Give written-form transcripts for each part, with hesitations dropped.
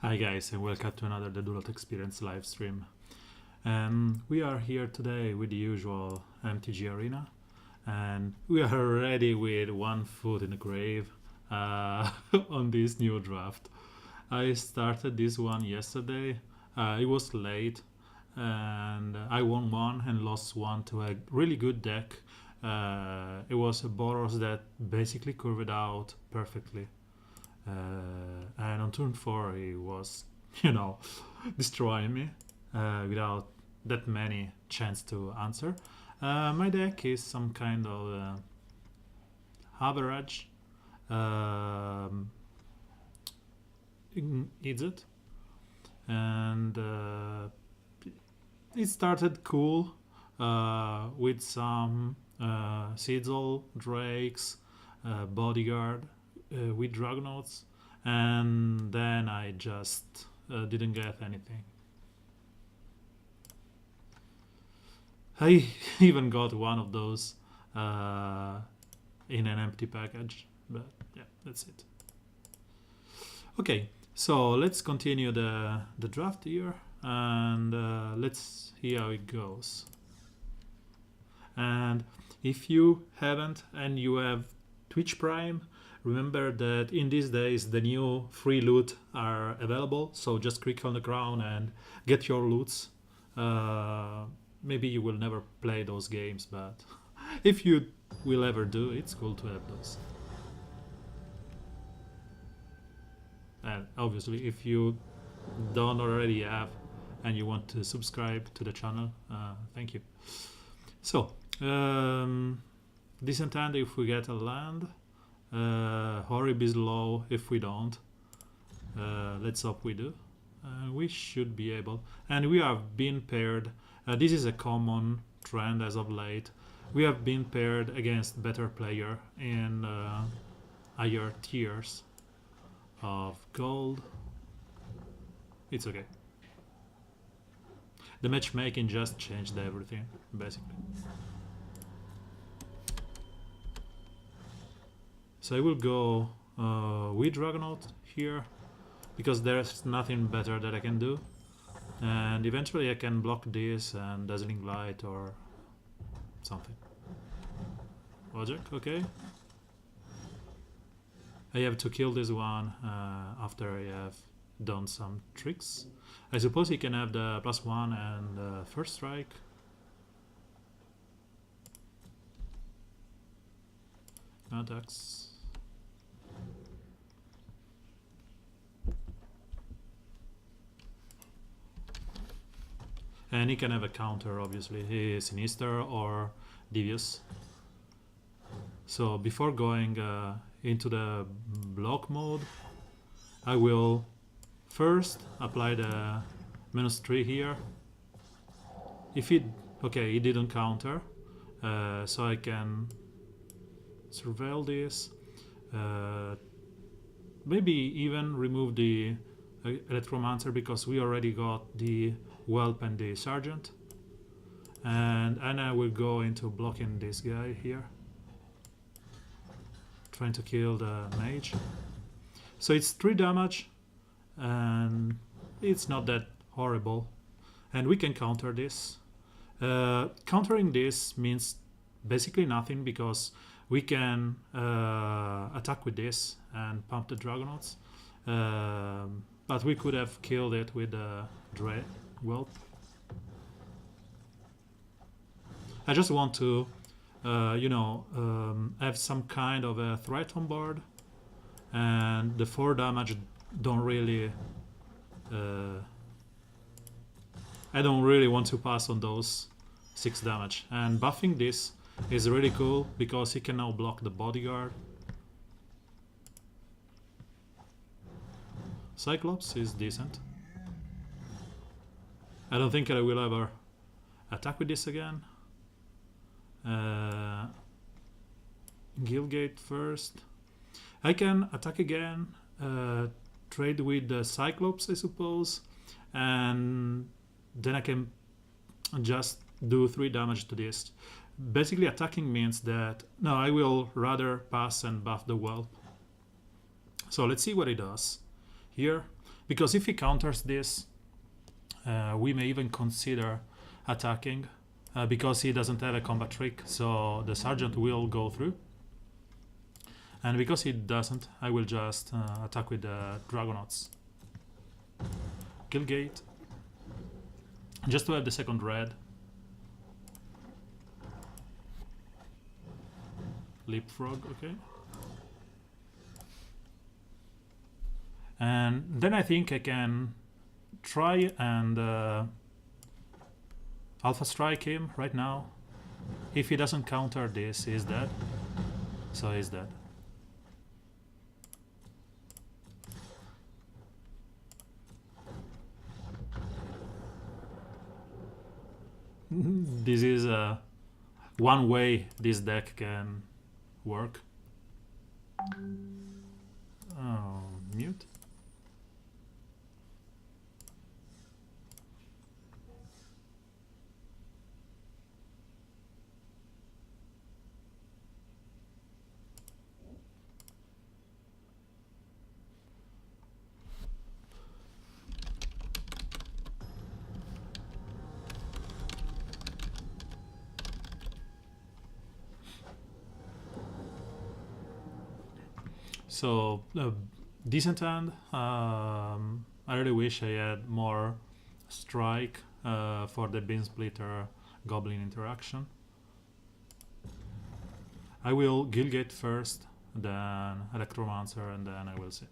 Hi guys, and welcome to another The Do Not Experience live stream. We are here today with the usual MTG Arena, and we are ready with one foot in the grave on this new draft. I started this one yesterday. It was late, and I won one and lost one to a really good deck. It was a Boros that basically curved out perfectly. And on turn 4 he was, destroying me without that many chance to answer. My deck is some kind of average idiot, and it started cool with some Sizzle, Drakes, Bodyguard, with Dragonauts, and then I just didn't get anything. I even got one of those in an empty package, but yeah, that's it. Okay, so let's continue the draft here, and let's see how it goes. And if you haven't and you have Twitch Prime, remember that in these days the new free loot are available, so just click on the crown and get your loots. Maybe you will never play those games, but if you will ever do, it's cool to have those. And obviously if you don't already have and you want to subscribe to the channel, thank you. So decent hand if we get a land. Horrib is low if we don't. Let's hope we do. We should be able. And we have been paired. This is a common trend as of late. We have been paired against better player in higher tiers of gold. It's okay. The matchmaking just changed everything, basically. So I will go with Dragonaut here, because there's nothing better that I can do. And eventually I can block this and Dazzling Light or something. Logic, okay. I have to kill this one after I have done some tricks. I suppose he can have the +1 and first strike. Attacks. And he can have a counter, obviously. He is Sinister or Devious. So before going into the block mode, I will first apply the -3 here. If it... okay, he didn't counter, so I can surveil this. Maybe even remove the Electromancer, because we already got the Whelp and the Sergeant, and I will go into blocking this guy here, trying to kill the mage. So it's 3 damage, and it's not that horrible, and we can counter this. Countering this means basically nothing, because we can attack with this and pump the Dragonauts, but we could have killed it with the Whelp. I just want to, have some kind of a threat on board, and the 4 damage don't really... I don't really want to pass on those 6 damage. And buffing this is really cool, because he can now block the Bodyguard. Cyclops is decent. I don't think I will ever attack with this again. Guildgate first. I can attack again, trade with the Cyclops, I suppose, and then I can just do 3 damage to this. Basically attacking means that... no, I will rather pass and buff the Whelp. So let's see what it does here, Because if he counters this, we may even consider attacking, because he doesn't have a combat trick, so the sergeant will go through. And because he doesn't, I will just attack with the Dragonauts. Killgate, just to have the second red. Leapfrog, okay. And then I think I can try and Alpha Strike him right now. If he doesn't counter this, he's dead. So he's dead. This is one way this deck can work. Oh, mute. So, decent hand. I really wish I had more strike for the Beam Splitter Goblin interaction. I will Gilgate first, then Electromancer, and then I will see.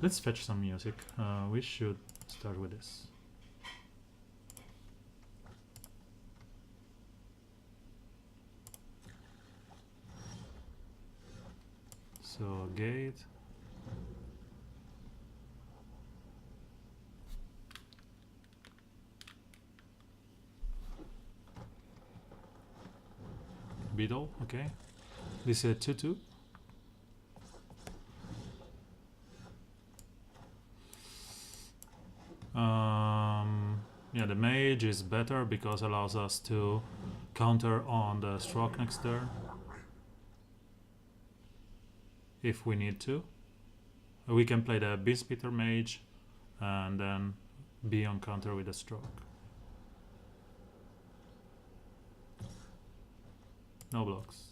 Let's fetch some music. We should start with this. So gate. Beetle, okay. This is a 2/2. Yeah, the mage is better because allows us to counter on the stroke next turn if we need to. We can play the Beam Splitter mage and then be on counter with a stroke. No blocks.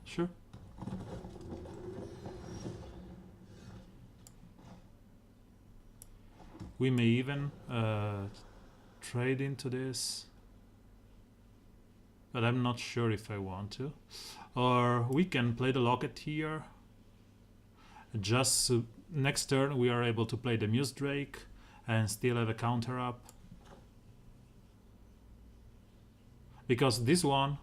Sure. We may even trade into this, but I'm not sure if I want to. Or we can play the Locket here. Just so next turn we are able to play the Muse Drake and still have a counter up. Because this one,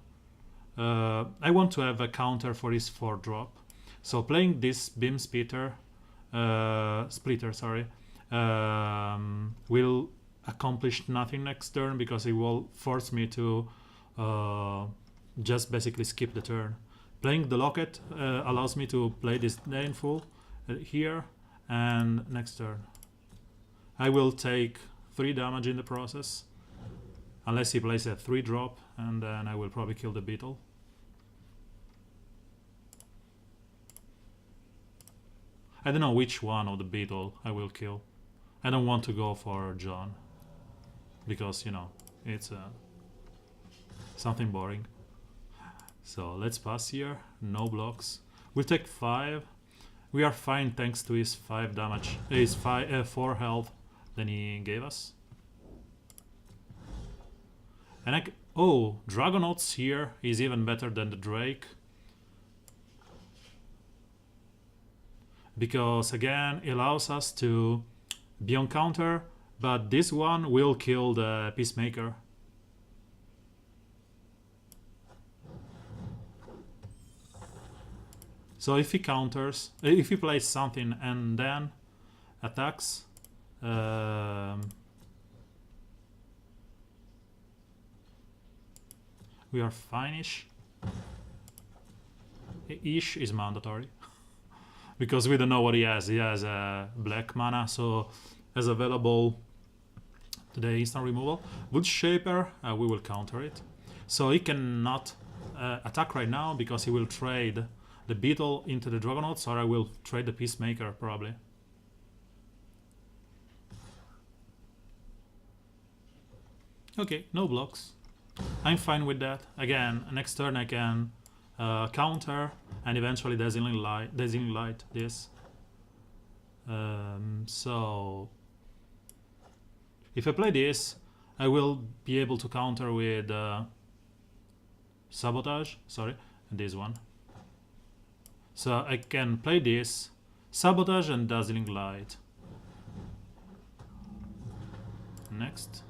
I want to have a counter for his 4-drop. So playing this Beam Splitter, will accomplish nothing next turn because it will force me to just basically skip the turn. Playing the Locket allows me to play this Daneful here and next turn. I will take 3 damage in the process, unless he plays a 3-drop, and then I will probably kill the Beetle. I don't know which one of the Beetle I will kill. I don't want to go for John, because, you know, it's something boring. So let's pass here, no blocks. We'll take 5. We are fine thanks to his 5 damage, his 4 health that he gave us. And oh, Dragonauts here is even better than the Drake. Because again, it allows us to be on counter, but this one will kill the Peacemaker. So if he counters, if he plays something and then attacks, we are fine-ish. ish is mandatory. Because we don't know what he has. He has black mana, so as available to the instant removal. Wood Shaper, we will counter it. So he cannot attack right now because he will trade the Beetle into the Dragonauts, or I will trade the Peacemaker probably. Okay, no blocks. I'm fine with that. Again, next turn I can counter and eventually Dazzling Light this. So if I play this, I will be able to counter with Sabotage, sorry, this one. So I can play this, Sabotage and Dazzling Light. Next.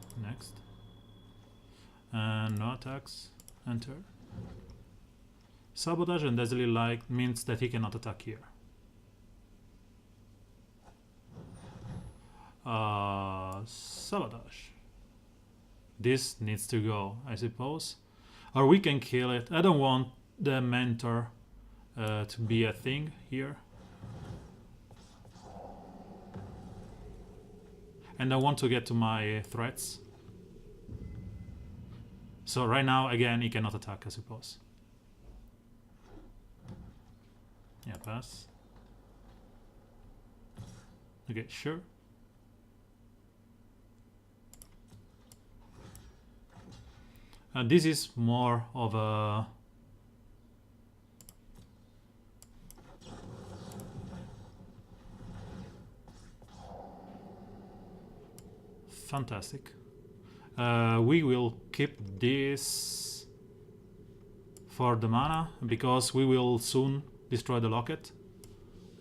And no attacks, enter. Sabotage and Dazzling Light means that he cannot attack here. Sabotage. This needs to go, I suppose. Or we can kill it. I don't want the Mentor to be a thing here. And I want to get to my threats. So right now, again, he cannot attack, I suppose. Yeah, pass. Okay, sure. This is more of a... Fantastic. We will keep this for the mana because we will soon destroy the locket,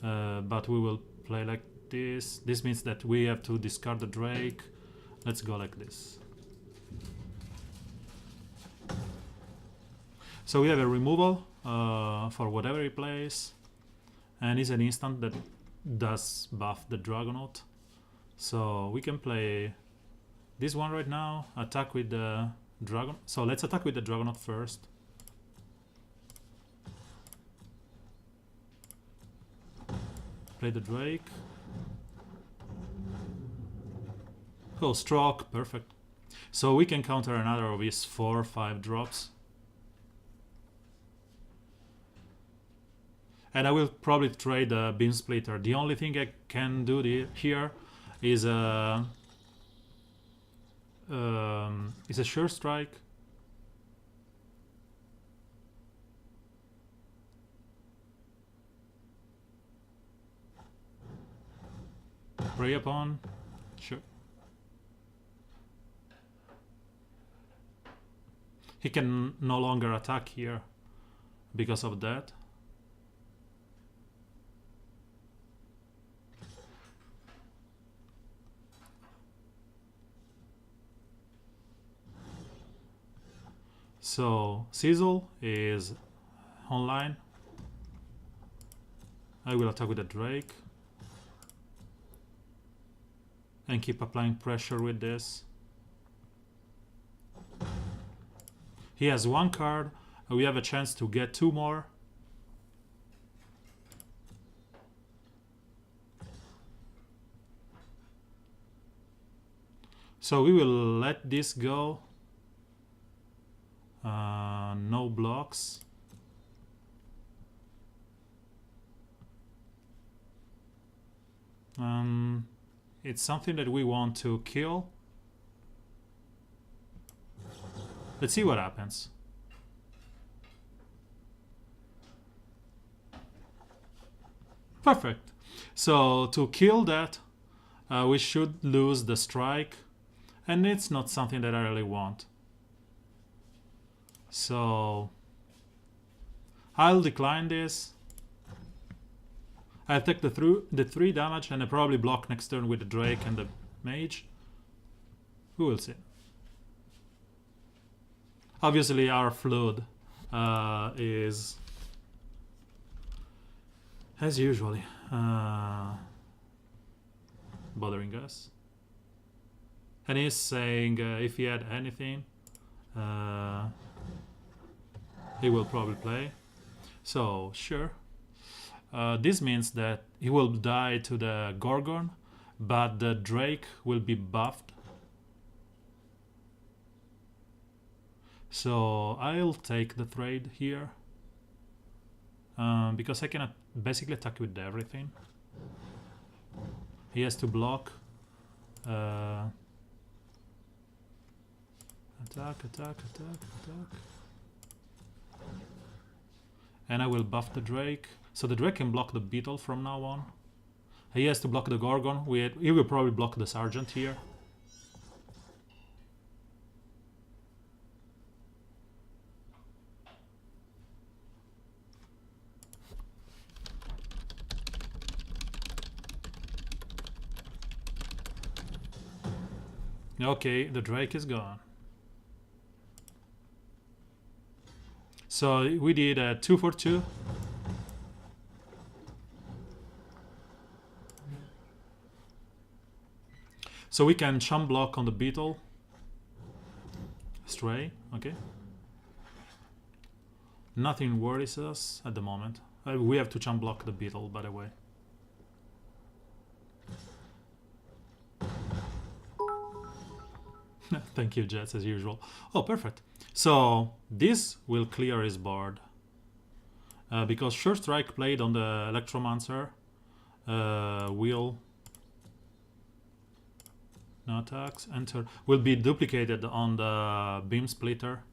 but we will play like this. This means that we have to discard the Drake. Let's go like this. So we have a removal for whatever he plays, and it's an instant that does buff the Dragonaut. So we can play this one right now, attack with the Dragon. So let's attack with the Dragonaut first. Play the Drake. Oh, stroke, perfect. So we can counter another of his 4 or 5 drops. And I will probably trade a Beam Splitter. The only thing I can do here is a Sure Strike. Prey upon. Sure. He can no longer attack here because of that. So Sizzle is online. I will attack with the Drake and keep applying pressure with this. He has 1 card. We have a chance to get 2 more. So we will let this go. No blocks. It's something that we want to kill. Let's see what happens. Perfect. So to kill that, we should lose the strike, and it's not something that I really want. So I'll decline this. I'll take the 3 damage, and I probably block next turn with the Drake and the Mage. We will see. Obviously our Flood is, as usually, bothering us. And he's saying if he had anything, he will probably play. So, sure. This means that he will die to the Gorgon, but the Drake will be buffed. So I'll take the trade here. Because I can basically attack with everything. He has to block. Attack. And I will buff the Drake. So the Drake can block the Beetle from now on. He has to block the Gorgon. He will probably block the Sergeant here. Okay, the Drake is gone. So we did a 2 for 2. So we can chum block on the Beetle. Stray, okay. Nothing worries us at the moment. We have to chum block the Beetle, by the way. Thank you, Jets, as usual. Oh, perfect. So this will clear his board. Because Sure Strike played on the Electromancer will... No attacks, enter. Will be duplicated on the Beam Splitter.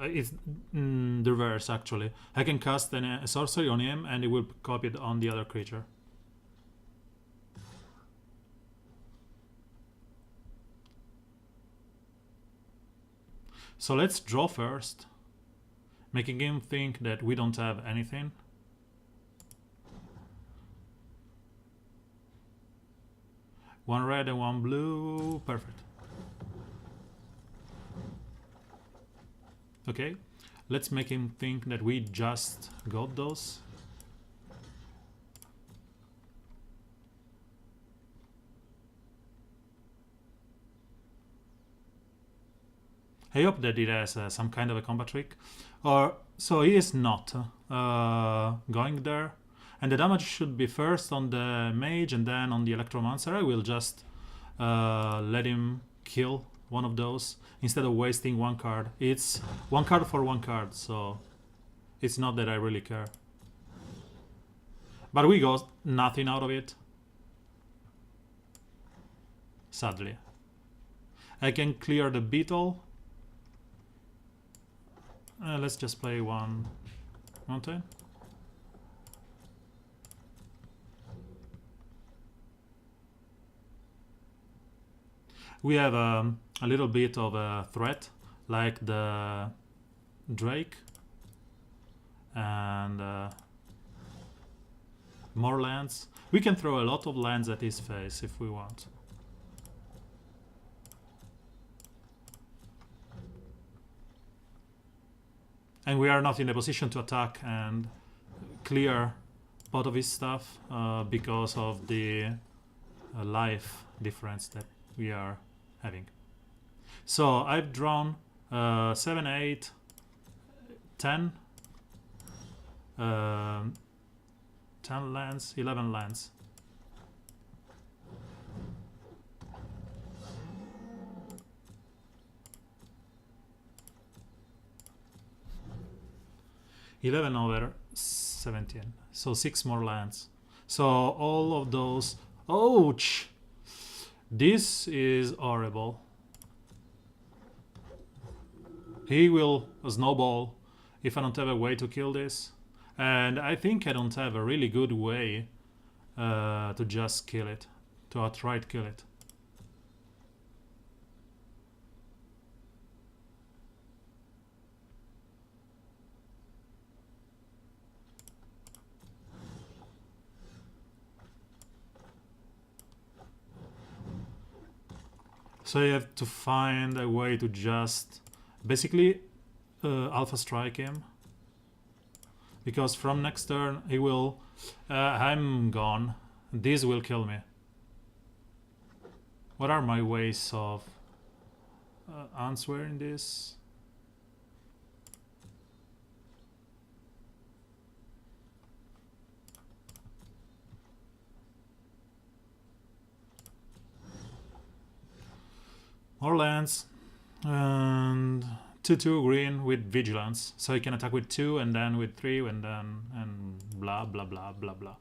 It's the reverse, actually. I can cast a sorcery on him and it will copy it on the other creature. So let's draw first, making him think that we don't have anything. One red and one blue, perfect. Okay, let's make him think that we just got those. I hope that it has some kind of a combat trick. Or so he is not going there. And the damage should be first on the mage and then on the Electromancer. I will just let him kill one of those instead of wasting one card. It's one card for one card, so it's not that I really care. But we got nothing out of it. Sadly. I can clear the Beetle. Let's just play one mountain. We have a little bit of a threat, like the Drake and more lands. We can throw a lot of lands at his face if we want. And we are not in a position to attack and clear part of his stuff because of the life difference that we are having. So I've drawn 7, 8, 10, 10 lands, 11 lands. over 17, so 6 more lands. So all of those, ouch! This is horrible. He will snowball if I don't have a way to kill this. And I think I don't have a really good way to just kill it, to outright kill it. So you have to find a way to just basically alpha strike him, because from next turn he will I'm gone. This will kill me. What are my ways of answering this? Or lands. And 2/2 green with vigilance. So he can attack with 2 and then with 3 and then and blah blah blah blah blah.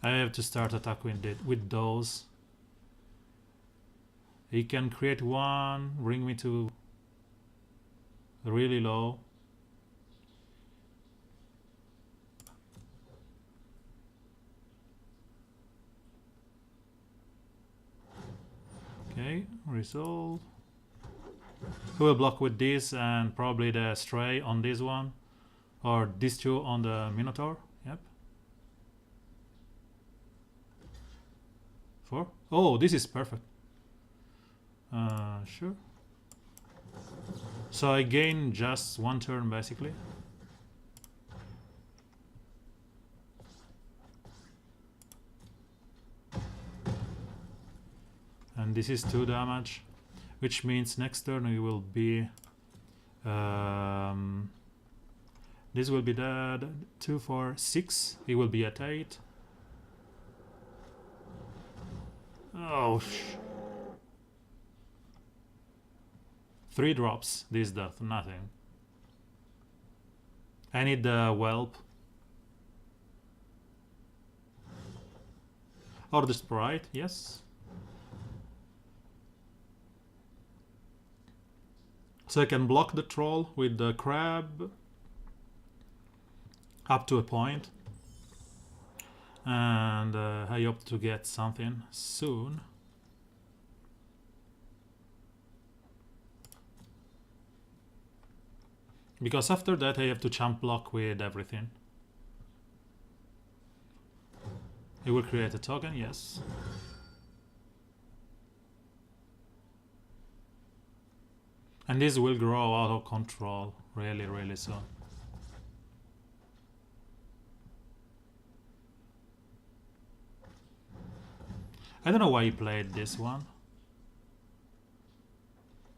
I have to start attacking with those. He can create 1, bring me to really low. Okay, resolve. He will block with this and probably the stray on this one. Or these 2 on the Minotaur. Yep. 4. Oh, this is perfect. Sure. So I gain just 1 turn basically. And this is 2 damage, which means next turn it will be this will be dead. 2, 4, 6. He will be at 8. Oh, 3 drops. This does nothing. I need the whelp. Or the sprite, yes. So I can block the troll with the crab up to a point. And I hope to get something soon. Because after that I have to champ block with everything. It will create a token, yes. And this will grow out of control really, really soon. I don't know why he played this one.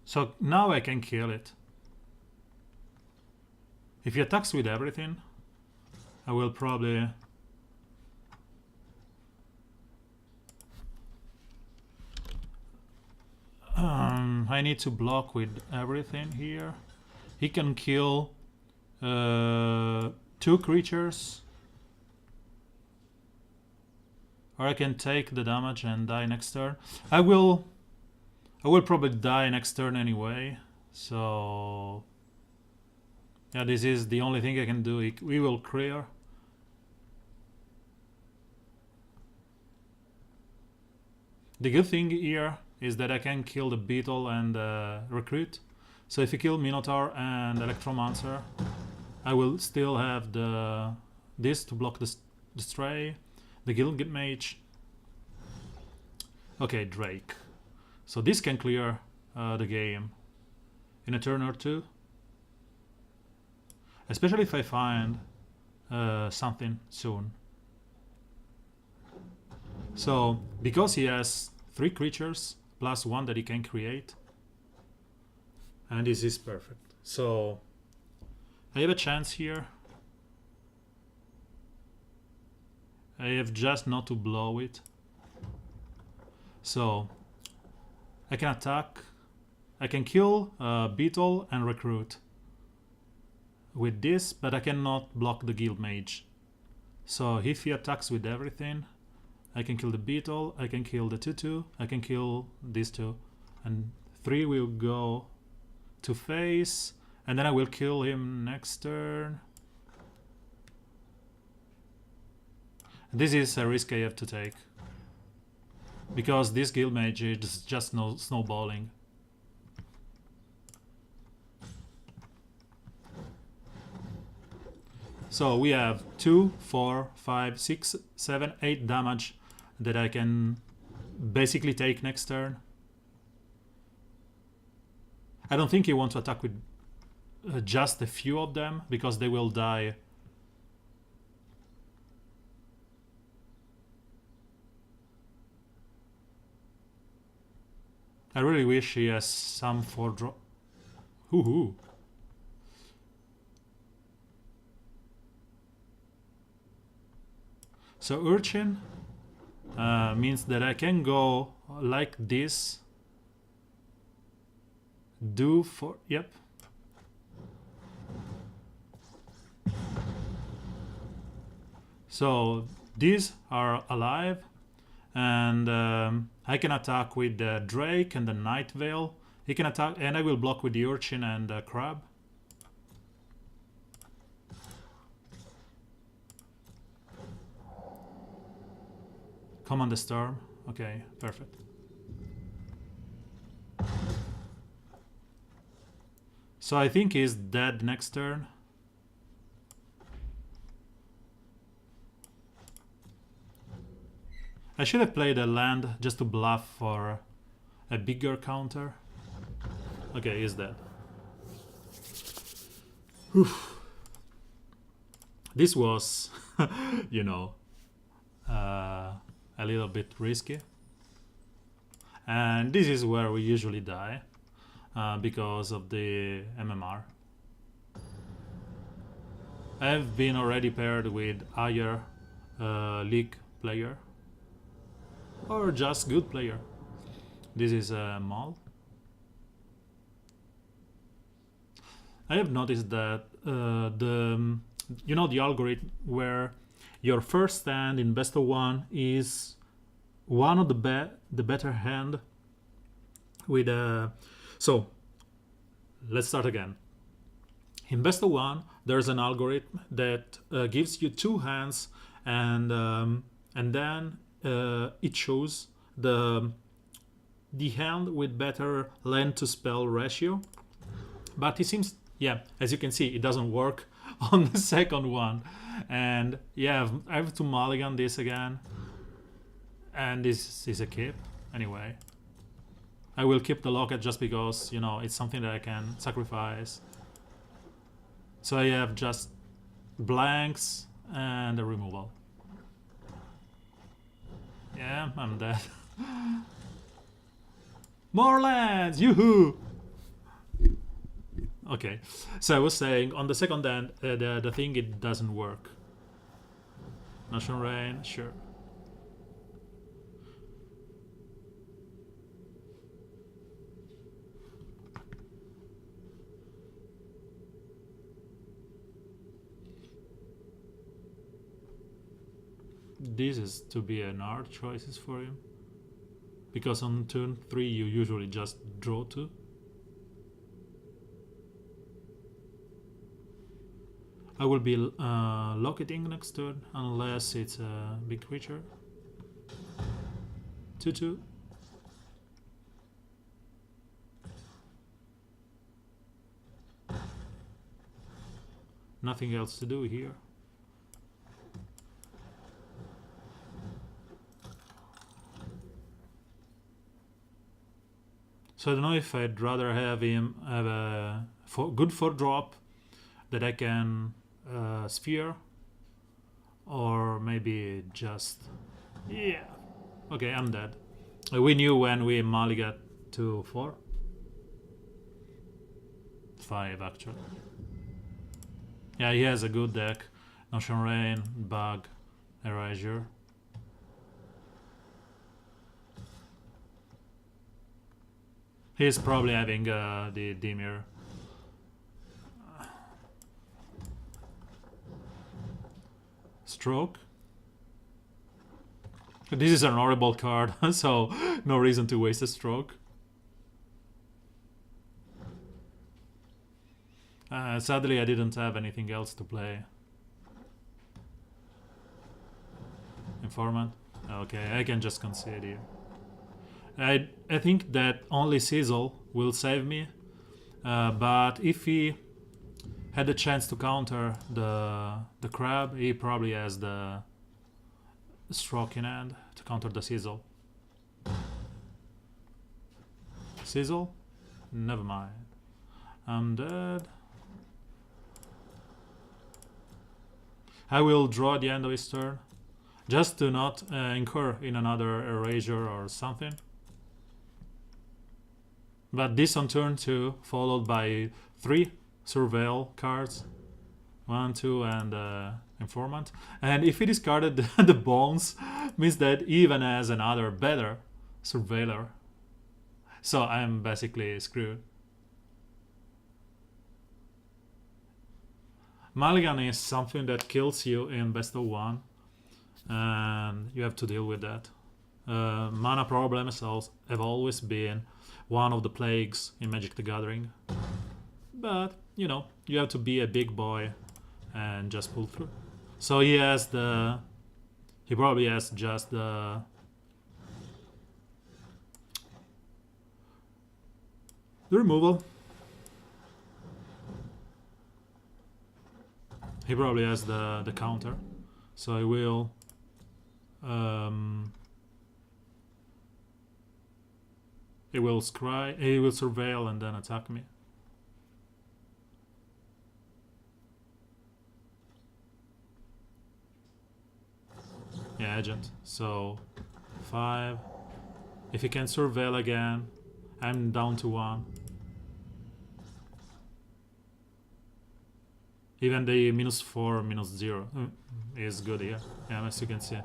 So now I can kill it. If he attacks with everything, I will probably... I need to block with everything here. He can kill 2 creatures. Or I can take the damage and die next turn. I will probably die next turn anyway. So yeah, this is the only thing I can do. We will clear. The good thing here is that I can kill the beetle and recruit. So if you kill Minotaur and Electromancer, I will still have this to block the stray, the Guild Mage. Okay, Drake. So this can clear the game in a turn or 2. Especially if I find something soon. So because he has 3 creatures plus 1 that he can create, and this is perfect. So I have a chance here. I have just not to blow it. So I can attack. I can kill Beetle and recruit with this, but I cannot block the Guild Mage. So if he attacks with everything, I can kill the Beetle, I can kill the 2/2, I can kill these 2, and 3 will go to face, and then I will kill him next turn. This is a risk I have to take, because this Guild Mage is just no snowballing. So we have 2, 4, 5, 6, 7, 8 damage that I can basically take next turn. I don't think you want to attack with just a few of them, because they will die. I really wish he has some 4 drop. Hoo-hoo. So Urchin, means that I can go like this. Do for... Yep. So these are alive, and I can attack with the Drake and the Night Veil. He can attack, and I will block with the Urchin and the Crab. Command the Storm. Okay, perfect. So I think he's dead next turn. I should have played a land just to bluff for a bigger counter. Okay, he's dead. Whew. This was, you know, a little bit risky. And this is where we usually die because of the MMR. I've been already paired with higher league player or just good player. This is a Maul. I have noticed that you know the algorithm where your first hand in best of one is one of the better hand with so let's start again. In best of one, there's an algorithm that gives you two hands, and then it shows the hand with better land to spell ratio. But it seems, yeah, as you can see, it doesn't work on the second one. And yeah, I have to mulligan this again. And this is a keep. Anyway, I will keep the locket just because, you know, it's something that I can sacrifice. So I have just blanks and a removal. Yeah, I'm dead. More lands! Yoo-hoo! Okay, so I was saying, on the second hand, the thing, it doesn't work. Notion Rain, sure. This is to be an hard choices for him, because on turn 3 you usually just draw 2. I will be locketing next turn unless it's a big creature. 2/2. Nothing else to do here. So I don't know if I'd rather have him have a good 4-drop that I can sphere, or maybe just, yeah. Okay, I'm dead. We knew when we mulligan to 4. 5 actually. Yeah, he has a good deck. Notion Rain, Bug, Erasure. He's probably having the Dimir. Stroke. This is an horrible card, so no reason to waste a stroke. Sadly, I didn't have anything else to play. Informant. Okay, I can just concede here. I think that only Sizzle will save me, but if he had a chance to counter the Crab, he probably has the Stroke in hand to counter the Sizzle. Sizzle? Never mind. I'm dead. I will draw at the end of his turn, just to not incur in another Erasure or something. But this on turn 2, followed by 3 Surveil cards. 1, 2, and informant. And if he discarded the bones, means that he even has another better surveiller. So I'm basically screwed. Mulligan is something that kills you in best of one, and you have to deal with that. Mana problems have always been one of the plagues in Magic the Gathering, but you know, you have to be a big boy and just pull through. So he probably has just the removal. He probably has the counter, so I will he will scry, he will surveil and then attack me. Yeah, agent. So 5. If he can surveil again, I'm down to 1. Even the -4, -0 is good here. Yeah, as you can see.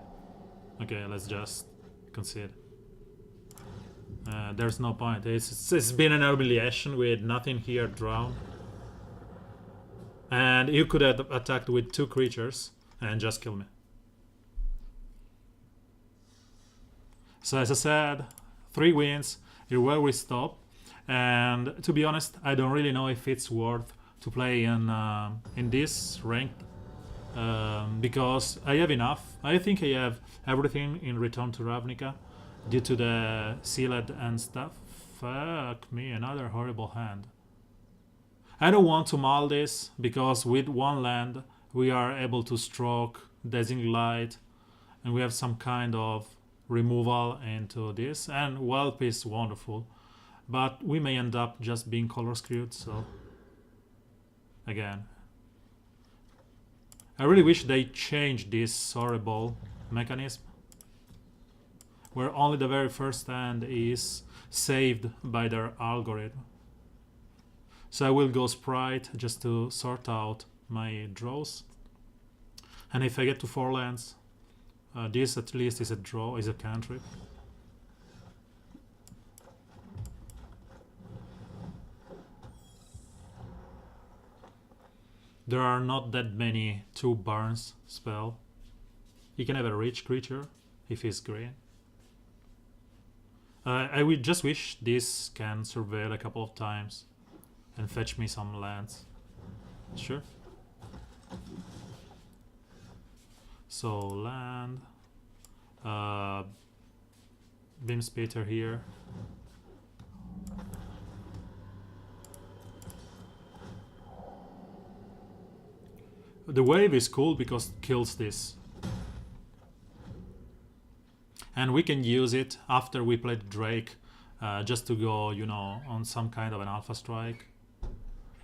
Okay, let's just concede. There's no point. It's been an humiliation with nothing here drawn. And you could have attacked with 2 creatures and just kill me. So as I said, 3 wins. Here where we stop. And to be honest, I don't really know if it's worth to play in this rank, because I have enough. I think I have everything in Return to Ravnica due to the sealed and stuff. Fuck me, another horrible hand. I don't want to mull this because with 1 land we are able to stroke Dazzling Light and we have some kind of removal into this, and Whelp is wonderful, but we may end up just being color screwed. So again, I really wish they changed this horrible mechanism where only the very first hand is saved by their algorithm. So I will go Sprite just to sort out my draws, and if I get to 4 lands, this at least is a draw, is a cantrip. There are not that many 2 Barnes spell. He can have a rich creature if he's green. I would just wish this can surveil a couple of times and fetch me some lands. Sure. So land, Beam Splitter here. The wave is cool because it kills this. And we can use it after we play Drake, just to go, you know, on some kind of an alpha strike.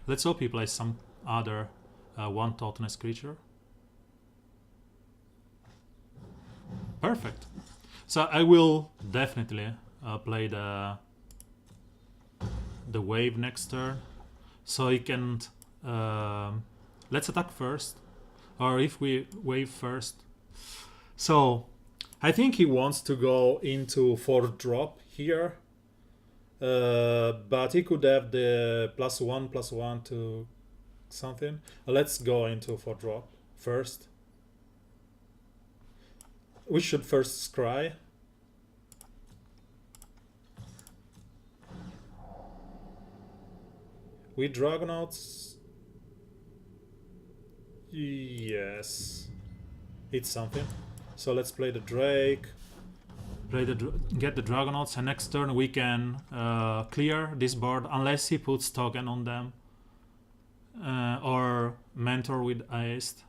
Let's hope he plays some other 1 toughness creature. Perfect. So I will definitely play the wave next turn, so he can let's attack first, or if we wave first. So I think he wants to go into 4 drop here, but he could have the +1/+1 to something. Let's go into 4 drop first. We should first scry. We Dragonauts. Yes, it's something. So let's play the Drake. Get the Dragonauts, and next turn we can clear this board unless he puts token on them, or Mentor with Aist.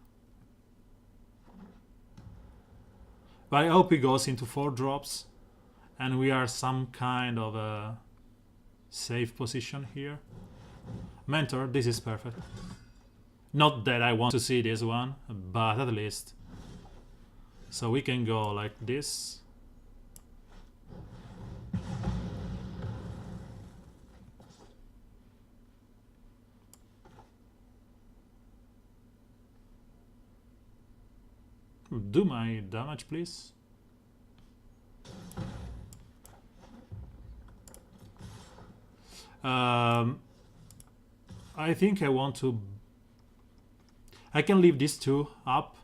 But I hope he goes into 4 drops and we are some kind of a safe position here. Mentor, this is perfect. Not that I want to see this one, but at least. So we can go like this. Do my damage, please. I think I want to... I can leave these two up,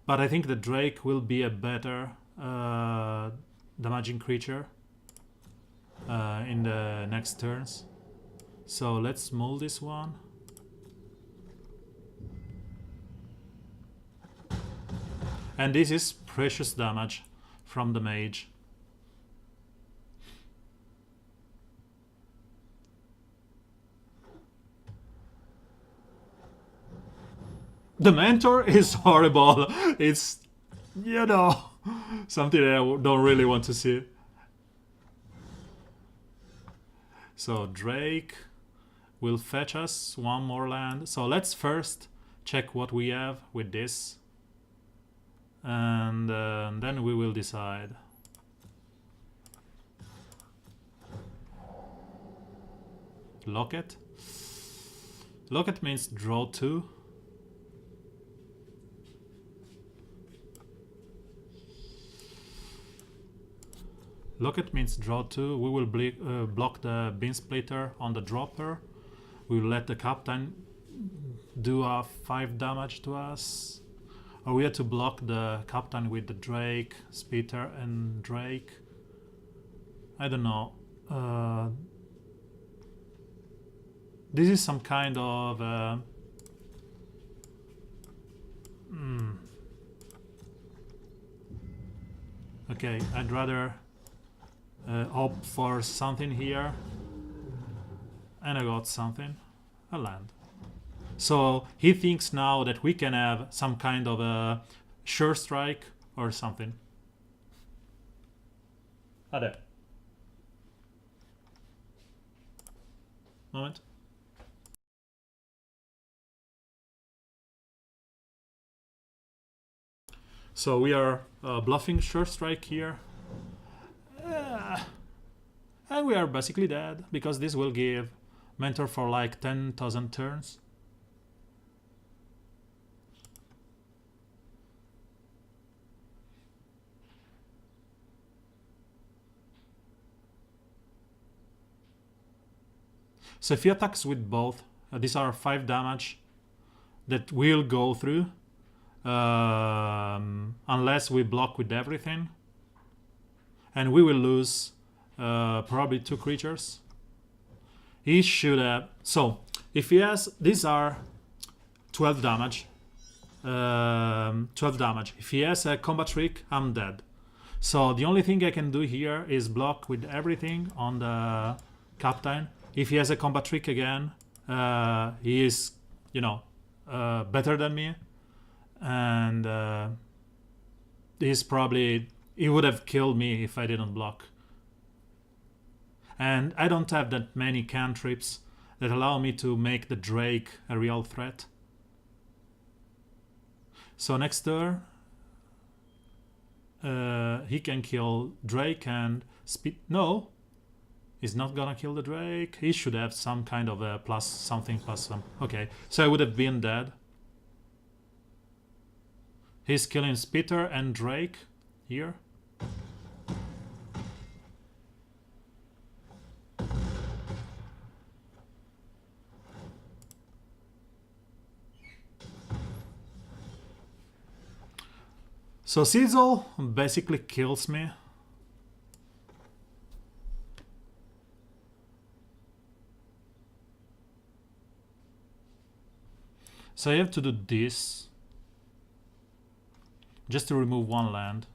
but I think the Drake will be a better damaging creature in the next turns. So let's mold this one. And this is precious damage from the mage. The mentor is horrible. It's, you know, something that I don't really want to see. So Drake will fetch us one more land. So let's first check what we have with this. And then we will decide. Locket. Locket means draw 2. Locket means draw 2. We will block the bean splitter on the dropper. We will let the captain do 5 damage to us. Or we have to block the captain with the Drake, Spitter and Drake. I don't know. This is some kind of... Okay, I'd rather opt for something here. And I got something. A land. So he thinks now that we can have some kind of a sure strike or something. Ah, there. Moment. So we are bluffing sure strike here. And we are basically dead, because this will give mentor for like 10,000 turns. So if he attacks with both, these are 5 damage that will go through, unless we block with everything. And we will lose probably 2 creatures. He should have... So, if he has... These are 12 damage. 12 damage. If he has a combat trick, I'm dead. So the only thing I can do here is block with everything on the captain. If he has a combat trick again, he is, you know, better than me. And he's probably... He would have killed me if I didn't block. And I don't have that many cantrips that allow me to make the Drake a real threat. So next turn, he can kill Drake and speed... No! He's not gonna kill the Drake. He should have some kind of a plus something plus some. Okay, so I would have been dead. He's killing Spitter and Drake here. So Sizzle basically kills me. So I have to do this just to remove 1 land.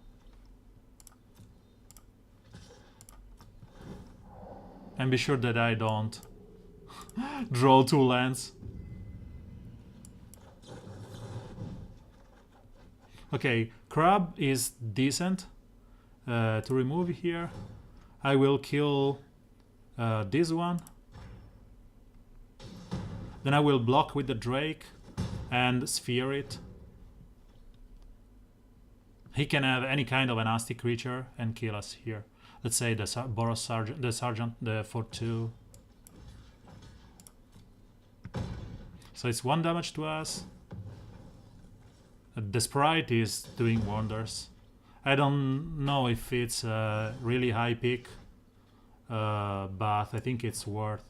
And be sure that I don't draw 2 lands. Okay, Crab is decent to remove here. I will kill this one. Then I will block with the Drake and sphere it. He can have any kind of a nasty creature and kill us here. Let's say the Boros Sergeant, the Sergeant, the 4/2. So it's 1 damage to us. The sprite is doing wonders. I don't know if it's a really high pick, but I think it's worth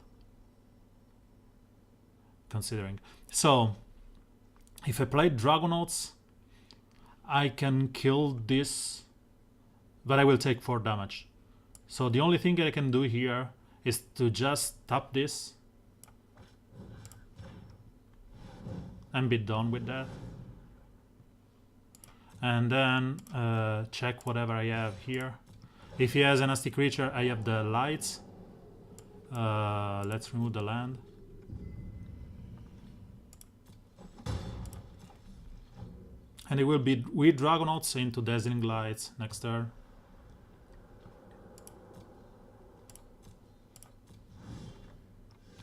considering. So, if I play Dragonauts, I can kill this, but I will take 4 damage. So the only thing I can do here is to just tap this and be done with that. And then check whatever I have here. If he has a nasty creature, I have the lights. Let's remove the land. And it will be with Dragonauts into Dazzling Lights next turn.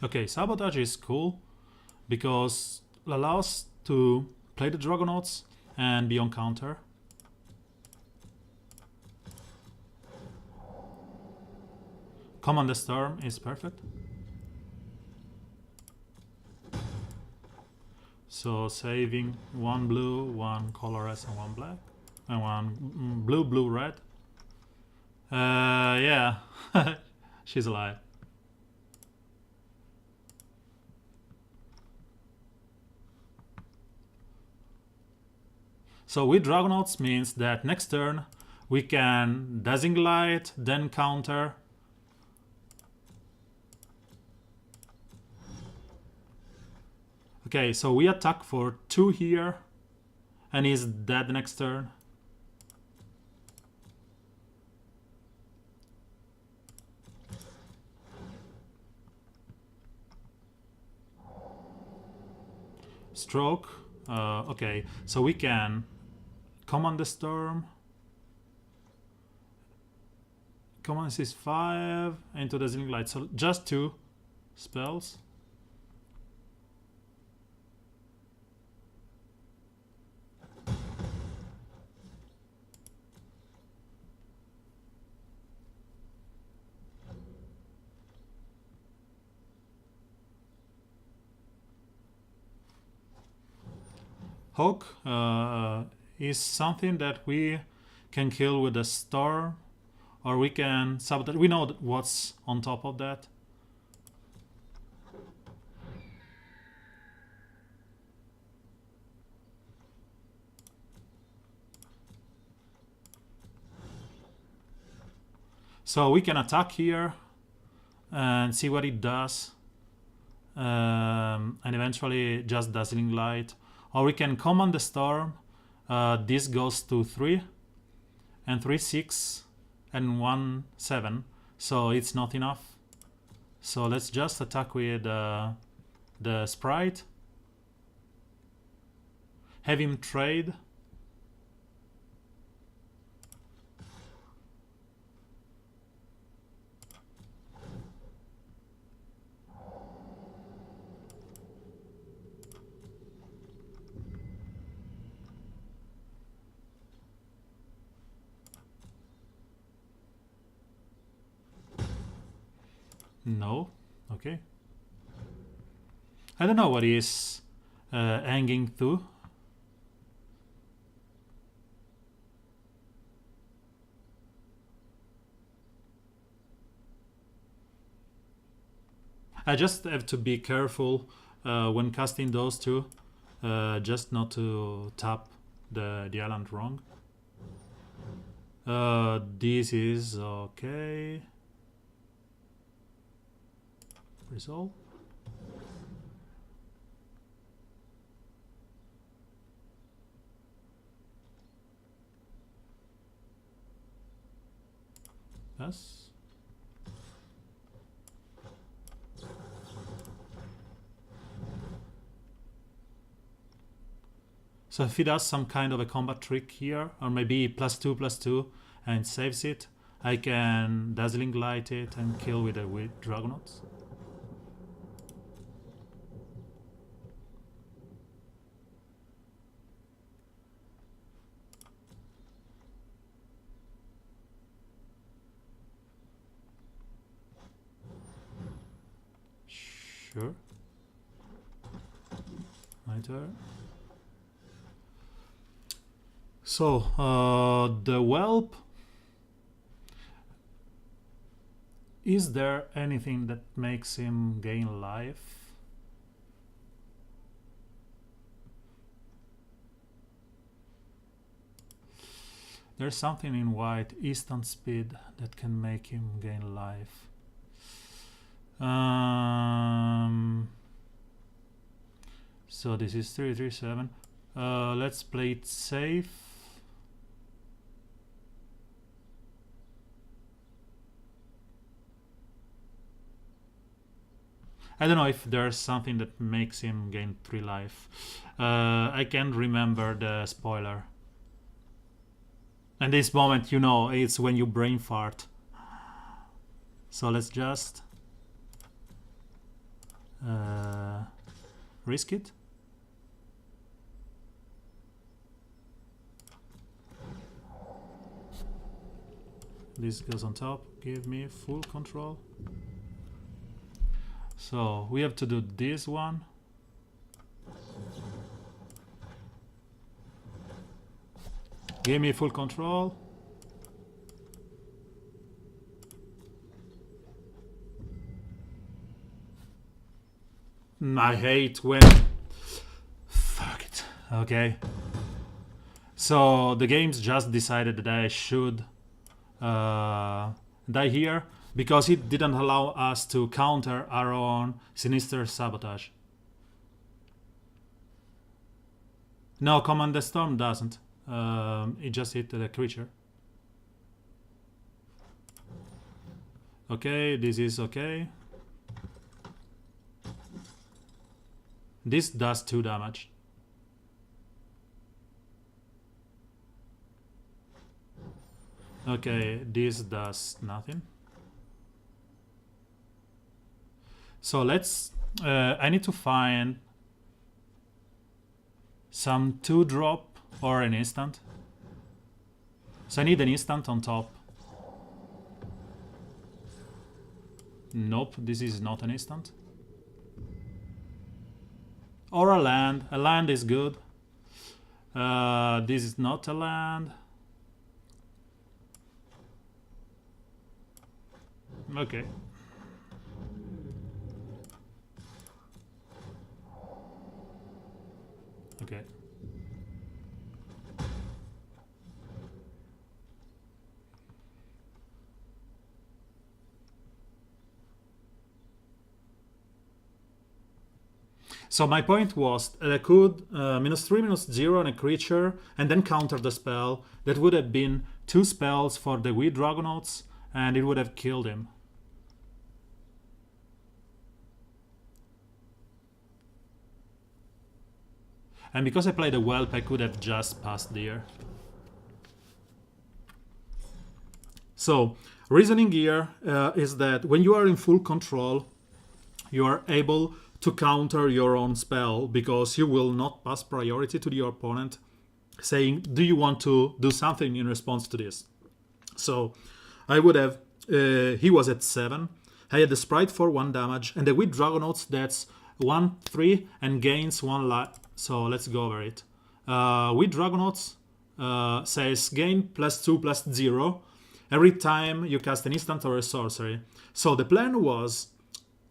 Okay, Sabotage is cool because it allows to play the Dragonauts and be on counter. Command the Storm is perfect. So saving 1 blue, 1 colorless, and 1 black, and 1 blue, blue, red. Yeah, she's alive. So with Dragonauts means that next turn we can Dazzling Light, then counter. Okay, so we attack for 2 here, and he's dead next turn. Stroke. Okay, so we can Command the Storm. Command is 5 into Dazzling Light, so just 2 spells. Hawk is something that we can kill with a Storm, or we can sabotage. We know what's on top of that. So we can attack here and see what it does, and eventually just Dazzling Light. Or we can Command the Storm. This goes to 3, and 3, 6, and 1, 7. So it's not enough. So let's just attack with the Sprite. Have him trade. No. Okay. I don't know what he is hanging to. I just have to be careful when casting those two, just not to tap the island wrong. This is okay. Resolve. Yes. So if he does some kind of a combat trick here, or maybe +2/+2 and saves it, I can Dazzling Light it and kill with Dragonauts. Sure. My turn. So, the whelp. Is there anything that makes him gain life? There's something in white, instant speed, that can make him gain life. So this is 337. Let's play it safe. I don't know if there's something that makes him gain 3 life. I can't remember the spoiler. And this moment, you know, it's when you brain fart. So let's just risk it. This goes on top. Give me full control. So we have to do this one. Give me full control. I hate when... Fuck it. Okay. So the game's just decided that I should die here because it didn't allow us to counter our own sinister sabotage. No, Command the Storm doesn't. It just hit the creature. Okay, this is okay. This does 2 damage. Okay, this does nothing. So let's... I need to find some 2-drop or an instant. So I need an instant on top. Nope, this is not an instant. Or a land. A land is good. This is not a land. Okay. Okay. So my point was that I could -3, -0 on a creature and then counter the spell. That would have been 2 spells for the wee Dragonauts and it would have killed him. And because I played a whelp, I could have just passed there. So, reasoning here is that when you are in full control, you are able to counter your own spell because you will not pass priority to your opponent saying, do you want to do something in response to this? So, I would have, he was at 7, I had the Sprite for 1 damage, and the with Dragonauts that's 1/3 and gains 1 life. So let's go over it. With Dragonauts says gain +2/+0 every time you cast an instant or a sorcery. So the plan was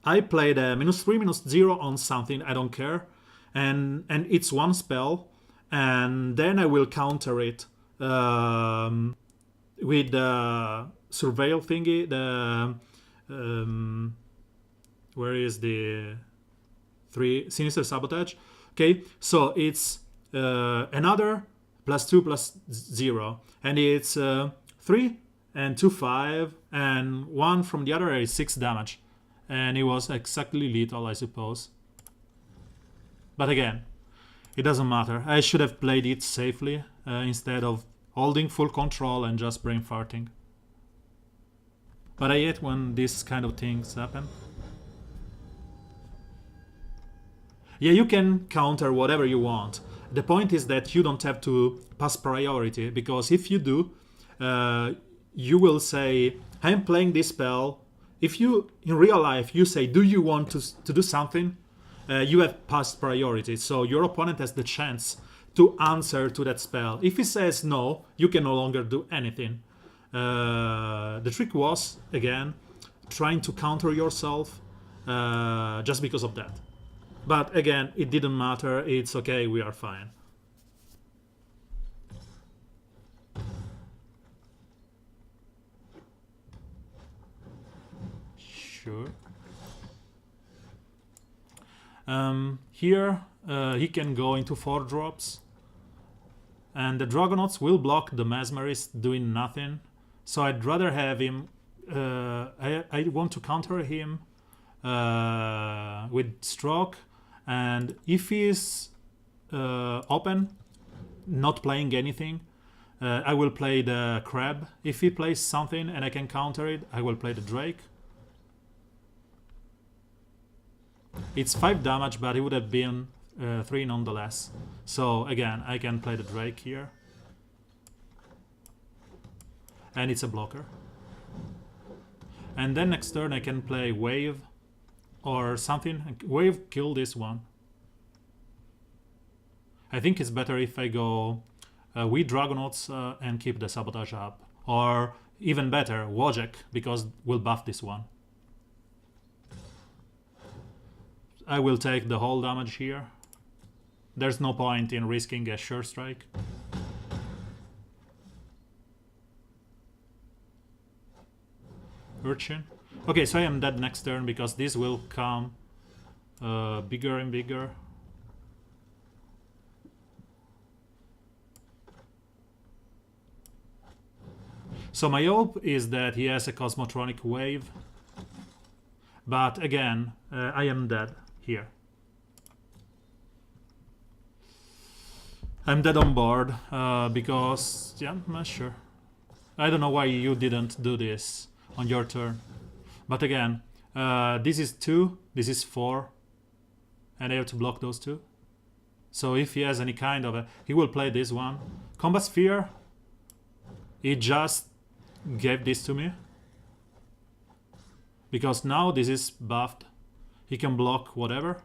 I played a -3, -0 on something, I don't care, and it's 1 spell, and then I will counter it with the surveil thingy. The where is the 3 sinister sabotage? Okay, so it's another +2/+0, and it's 3 and 2 5, and 1 from the other is 6 damage, and it was exactly lethal, I suppose. But again, it doesn't matter. I should have played it safely instead of holding full control and just brain farting. But I hate when these kind of things happen. Yeah, you can counter whatever you want. The point is that you don't have to pass priority, because if you do, you will say, I'm playing this spell. If you, in real life, you say, do you want to do something? You have passed priority. So your opponent has the chance to answer to that spell. If he says no, you can no longer do anything. The trick was, again, trying to counter yourself just because of that. But again, it didn't matter. It's okay, we are fine. Sure. Here he can go into 4 drops, and the Dragonauts will block the Mesmerist doing nothing. So I'd rather have him. I want to counter him with Stroke, and if he's open, not playing anything, I will play the Crab. If he plays something and I can counter it, I will play the Drake. It's 5 damage, but it would have been 3 nonetheless. So again, I can play the Drake here. And it's a blocker. And then next turn I can play Wave or something. Wave, kill this one. I think it's better if I go with Dragonauts and keep the Sabotage up. Or even better, Wojek, because we'll buff this one. I will take the whole damage here. There's no point in risking a Sure Strike. Urchin. Okay, so I am dead next turn because this will come bigger and bigger. So my hope is that he has a Cosmotronic Wave. But again, I am dead here. I'm dead on board because, yeah, I'm not sure. I don't know why you didn't do this on your turn. But again, this is 2, this is 4, and I have to block those 2. So if he has any kind of he will play this one. Combat Sphere, he just gave this to me. Because now this is buffed. He can block whatever.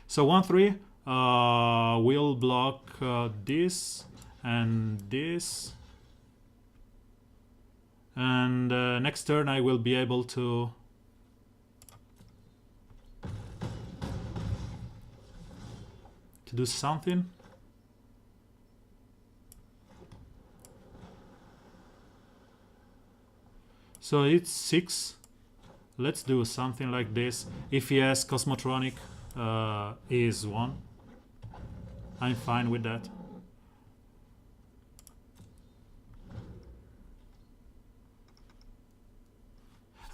So 1-3 will block this and this. And next turn I will be able to do something. So it's 6. Let's do something like this. If he has Cosmotronic, is 1. I'm fine with that.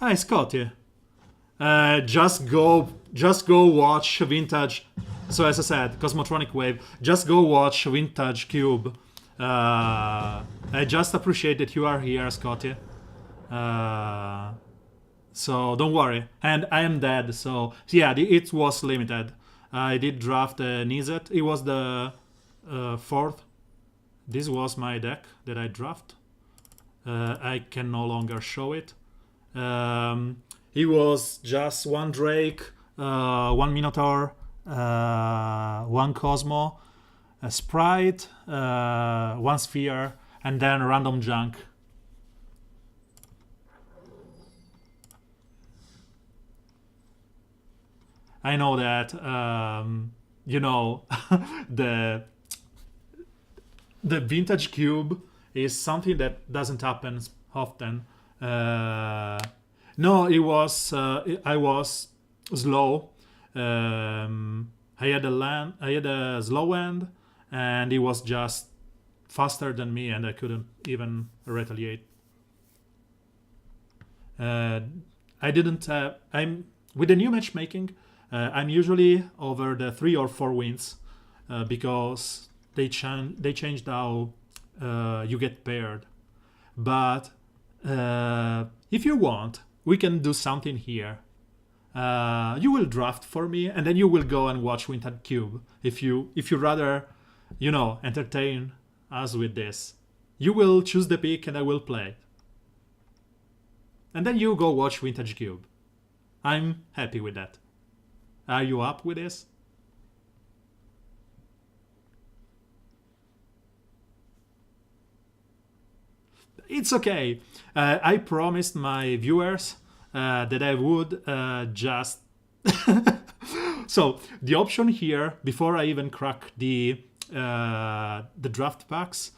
Hi, Scotty. Just go watch Vintage. So as I said, Cosmotronic Wave. Just go watch Vintage Cube. I just appreciate that you are here, Scotty. So don't worry. And I am dead, so yeah, it was limited. I did draft a Nizet. It was the 4th. This was my deck that I draft. I can no longer show it. It was just 1 Drake, 1 Minotaur, 1 Cosmo, a Sprite, 1 Sphere, and then random junk. I know that, you know, the Vintage Cube is something that doesn't happen often. No, it was I was slow. I had a slow end, and he was just faster than me, and I couldn't even retaliate. I didn't. I'm with the new matchmaking. I'm usually over the 3 or 4 wins because they changed how you get paired. But if you want, we can do something here. You will draft for me, and then you will go and watch Vintage Cube. If you rather, you know, entertain us with this, you will choose the pick, and I will play. And then you go watch Vintage Cube. I'm happy with that. Are you up with this? It's okay. I promised my viewers that I would just. So the option here, before I even crack the draft packs,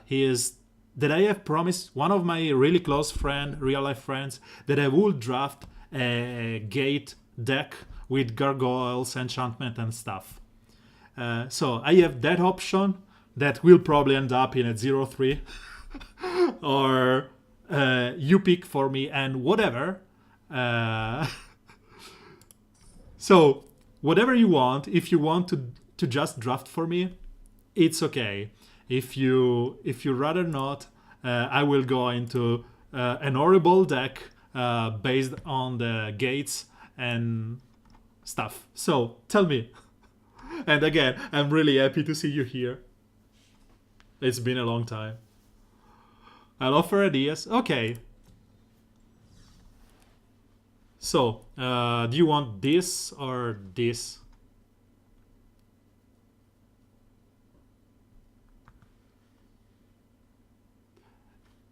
is that I have promised one of my really close friend, real life friends, that I will draft a gate deck with gargoyles, enchantment, and stuff. So I have that option that will probably end up in a 0-3 or you pick for me and whatever. Uh, so whatever you want, if you want to just draft for me, it's okay. If you rather not, I will go into an horrible deck based on the gates and stuff. So tell me. And again, I'm really happy to see you here. It's been a long time. I'll offer ideas. Okay. So, do you want this or this?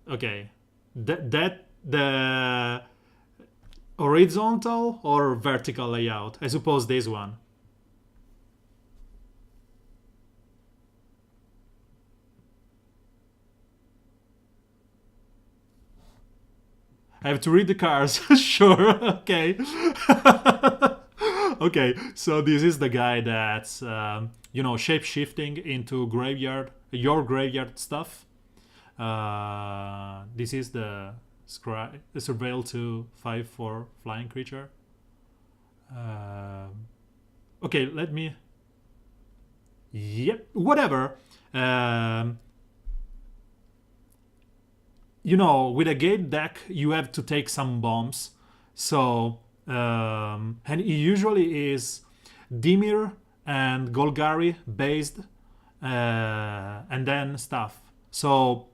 Okay. That the horizontal or vertical layout? I suppose this one. I have to read the cards. Sure. Okay. Okay. So this is the guy that's shape shifting into graveyard, your graveyard stuff. This is the surveil to 5/4 flying creature. Okay, let me. Yep, whatever. Um, with a gate deck, you have to take some bombs. So, and it usually is Dimir and Golgari based, and then stuff. So,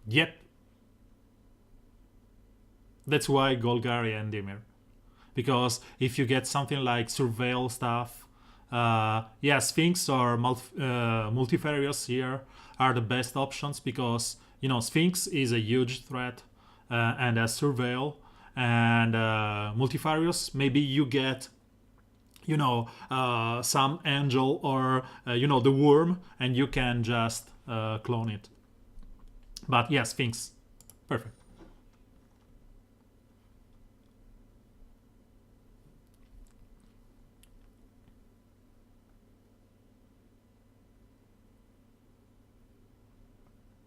yep. That's why Golgari and Dimir. Because if you get something like surveil stuff, yeah, Sphinx or multifarious here are the best options because Sphinx is a huge threat and as surveil and multifarious maybe you get some angel or the worm and you can just clone it. But yeah, Sphinx, perfect.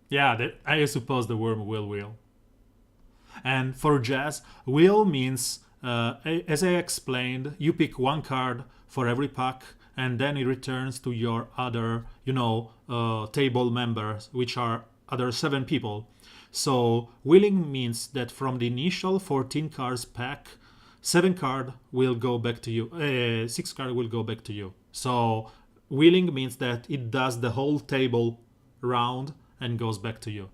Yeah, I suppose the worm will wheel. And for Jazz, wheel means, as I explained, you pick one card for every pack, and then it returns to your other, table members, which are other 7 people. So wheeling means that from the initial 14 cards pack, 7 card will go back to you. 6 card will go back to you. So wheeling means that it does the whole table round and goes back to you.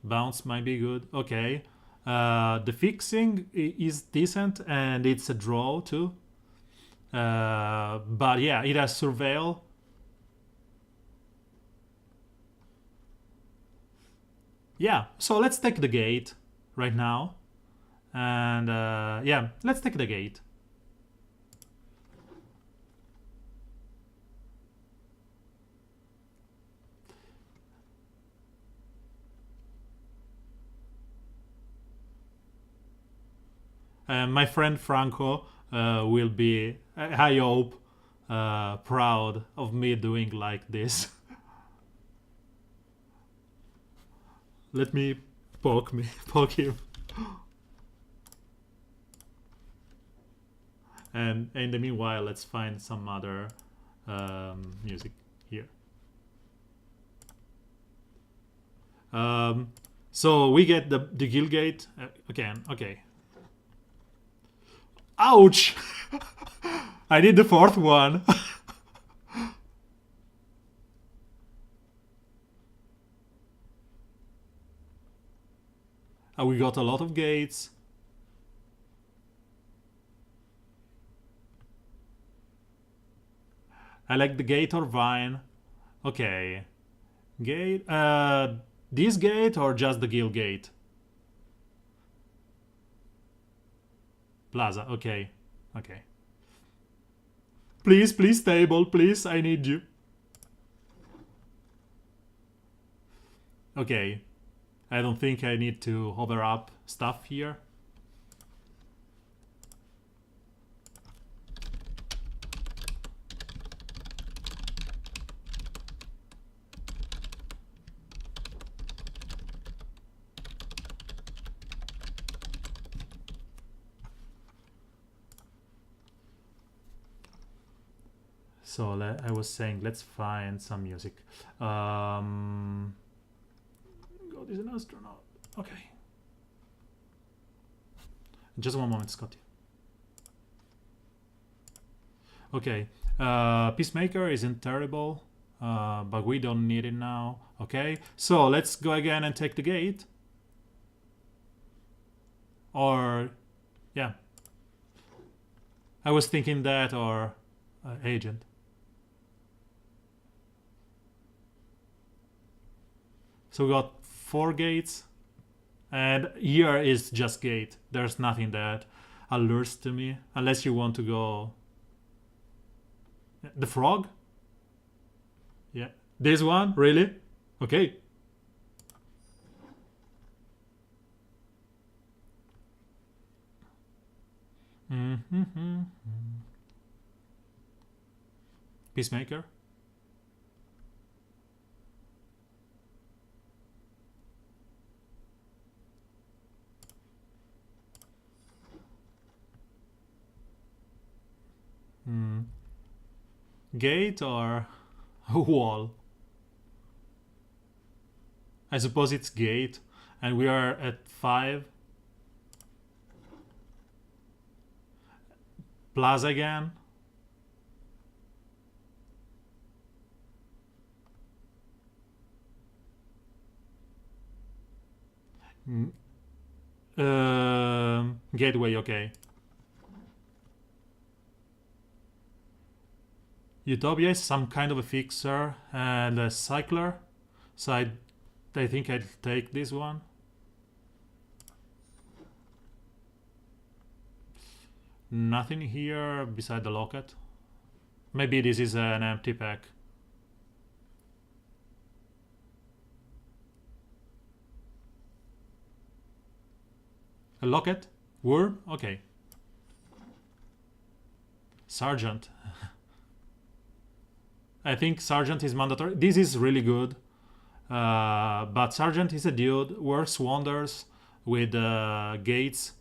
Bounce might be good. Okay. The fixing is decent and it's a draw too. But yeah, it has surveil. Yeah, so let's take the gate right now. And yeah, let's take the gate. My friend Franco will be, I hope, proud of me doing like this. Let me poke him. And in the meanwhile, let's find some other music here. So we get the guild gate again. Okay. Ouch! I need the fourth one. We got a lot of gates. I like the gate or vine. Okay. Gate. This gate or just the guild gate? Plaza. Okay. Okay. Please, please, table. Please, I need you. Okay. I don't think I need to hover up stuff here. So I was saying, let's find some music. God is an astronaut. Okay. Just one moment, Scotty. Okay. Peacemaker isn't terrible, but we don't need it now. Okay. So let's go again and take the gate. Or, yeah. I was thinking that or agent. So we got 4 gates, and here is just gate. There's nothing that allures to me, unless you want to go... The frog? Yeah. This one? Really? Okay. Peacemaker? Gate or wall? I suppose it's gate, and we are at 5. Plaza again. Gateway, okay. Utopia is some kind of a fixer and a cycler, so I think I'll take this one. Nothing here beside the locket. Maybe this is an empty pack. A locket? Worm? Okay. Sergeant. I think Sergeant is mandatory. This is really good. But Sergeant is a dude, works wonders with gates.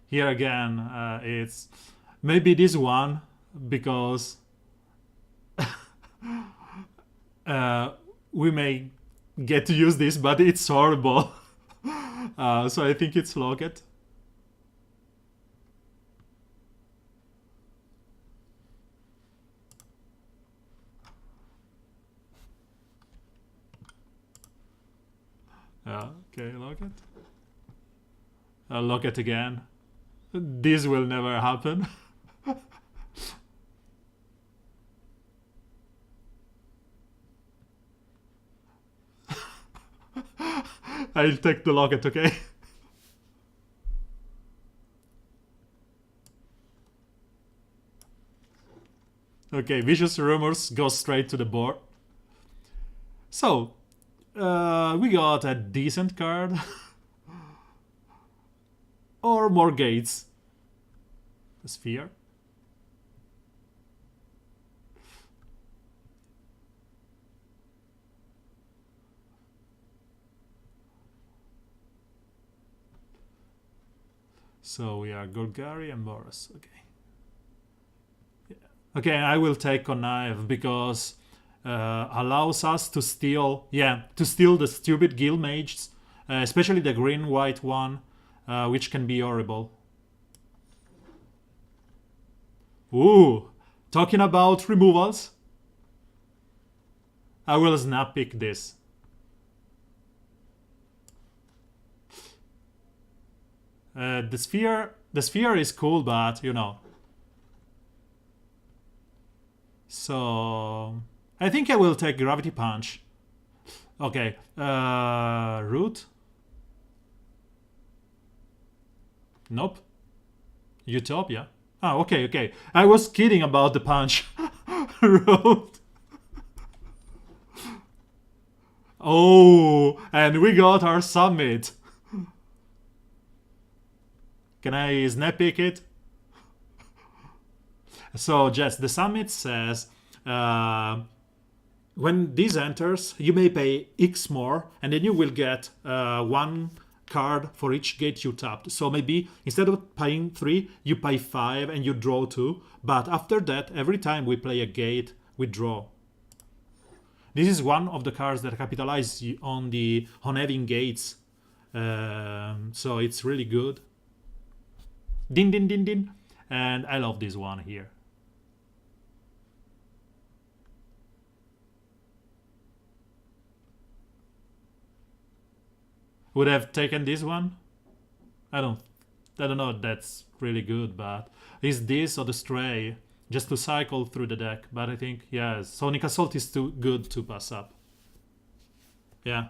Here again, it's maybe this one, because we may get to use this, but it's horrible. So I think it's locket. Okay, locket. Locket again. This will never happen. I'll take the locket, okay? Okay, vicious rumors go straight to the board. So, we got a decent card. Or more gates. A sphere. So we are Golgari and Boros, okay. Okay, I will take connive because allows us to steal, to steal the stupid guild mages, especially the green-white one, which can be horrible. Ooh, talking about removals, I will snap pick this. The sphere is cool, but you know. So I think I will take gravity punch. Okay, root. Nope. Utopia. Ah, okay. I was kidding about the punch. Root. Oh, and we got our summit. Can I snap pick it? So, Jess, the summit says when this enters, you may pay X more, and then you will get one card for each gate you tapped. So maybe instead of paying 3, you pay 5 and you draw 2. But after that, every time we play a gate, we draw. This is one of the cards that capitalize on having gates. So it's really good. Din din din din. And I love this one here. Would have taken this one. I don't know if that's really good, but is this or the Stray just to cycle through the deck? But I think Sonic Assault is too good to pass up. Yeah.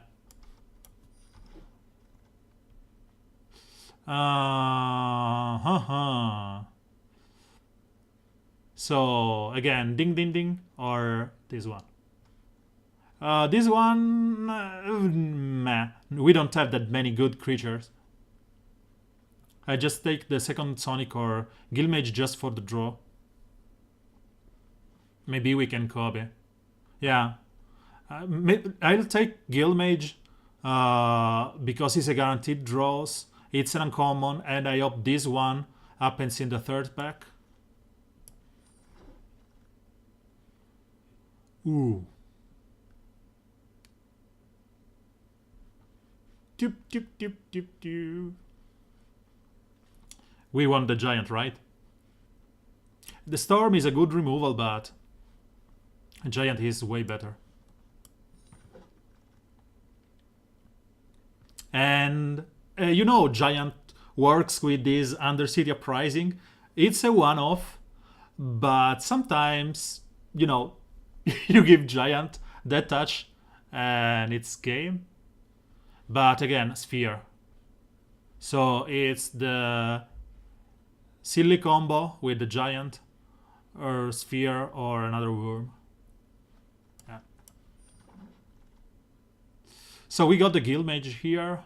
So again, ding ding ding, or this one. This one, meh. We don't have that many good creatures. I just take the second Sonic or Guildmage just for the draw. Maybe we can Kobe. Yeah. I'll take Guildmage because it's a guaranteed draws. It's an uncommon, and I hope this one happens in the third pack. Ooh. Doop, doop, doop, doop, doop. We want the giant, right? The storm is a good removal, but a giant is way better. And you know, giant works with this Undercity Uprising. It's a one-off, but sometimes, you know, you give giant that touch and it's game. But again, sphere. So it's the silly combo with the giant or sphere or another worm. Yeah. So we got the Guildmage here.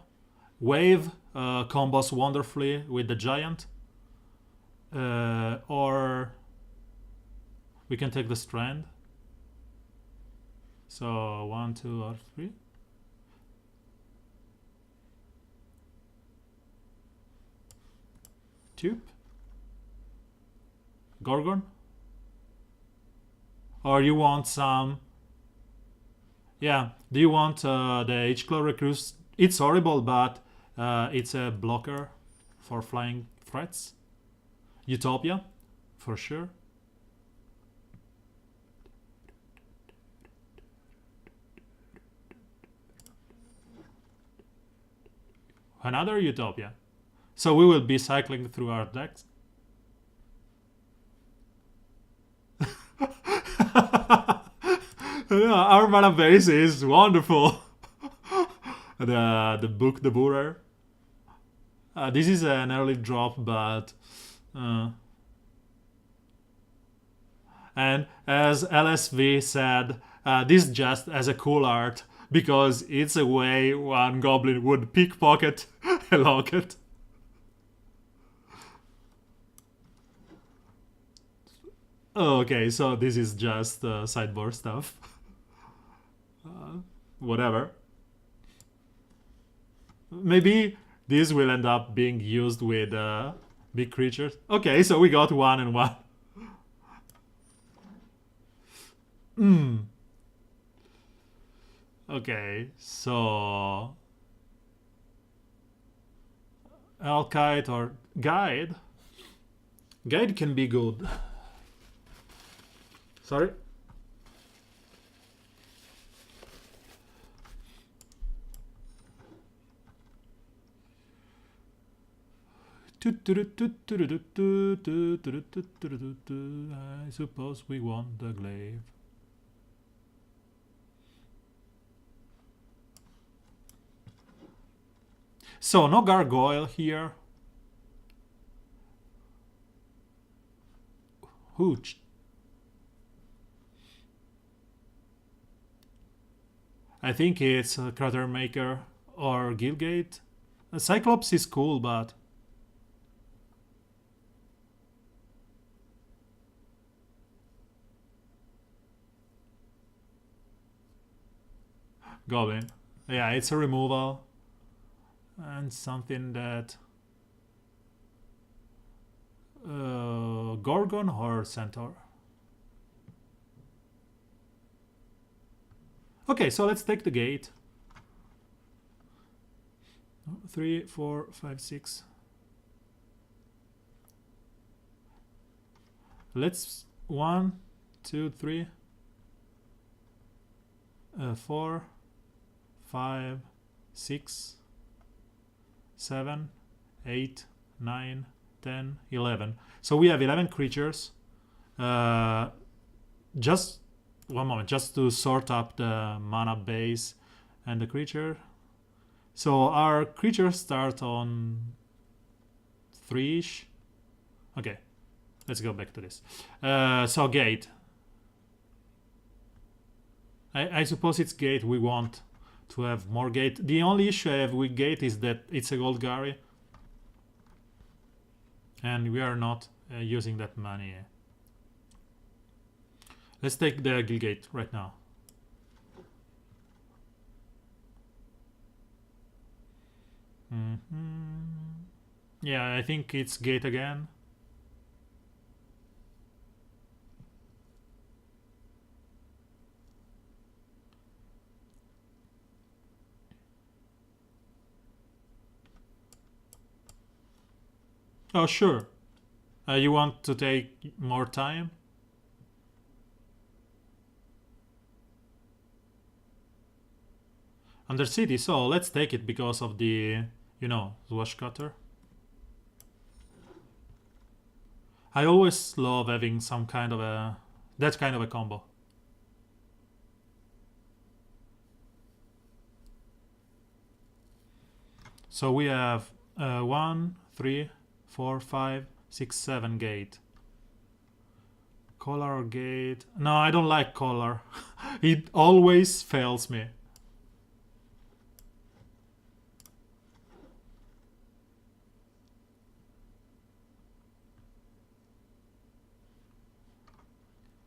Wave combos wonderfully with the giant. Or we can take the strand. So 1, 2, or 3. Tube. Gorgon. Or you want some... Yeah, do you want the H-Claw Recluse? It's horrible, but it's a blocker for flying threats. Utopia, for sure. Another Utopia. So we will be cycling through our decks. Our mana base is wonderful. The Book the Borer. This is an early drop, but and as LSV said, this just as a cool art because it's a way one goblin would pickpocket a locket. Okay, so this is just sideboard stuff. Whatever. Maybe this will end up being used with big creatures. Okay, so we got 1 and 1. Okay, so Alkite or Guide. Guide can be good. Sorry? I suppose we want the glaive. So, no gargoyle here. Hooch. I think it's a Crater Maker or Gilgate. Cyclops is cool, but Goblin. Yeah, it's a removal. And something that... Gorgon or Centaur? Okay, so let's take the gate. 3, 4, 5, 6. Let's 1, 2, 3, 4, 5, 6, 7, 8, 9, 10, 11. So we have 11 creatures. Just one moment, just to sort up the mana base and the creature. So our creatures start on 3-ish. Okay, let's go back to this. So gate. I suppose it's gate. We want to have more gate. The only issue I have with gate is that it's a Golgari. And we are not using that money. Let's take the Gilgate right now. Yeah, I think it's gate again. Oh, sure. You want to take more time? Undercity, so let's take it because of the, Swash Cutter. I always love having some kind of that kind of a combo. So we have 1, 3, 4, 5, 6, 7 gate. Collar or gate? No, I don't like collar. It always fails me.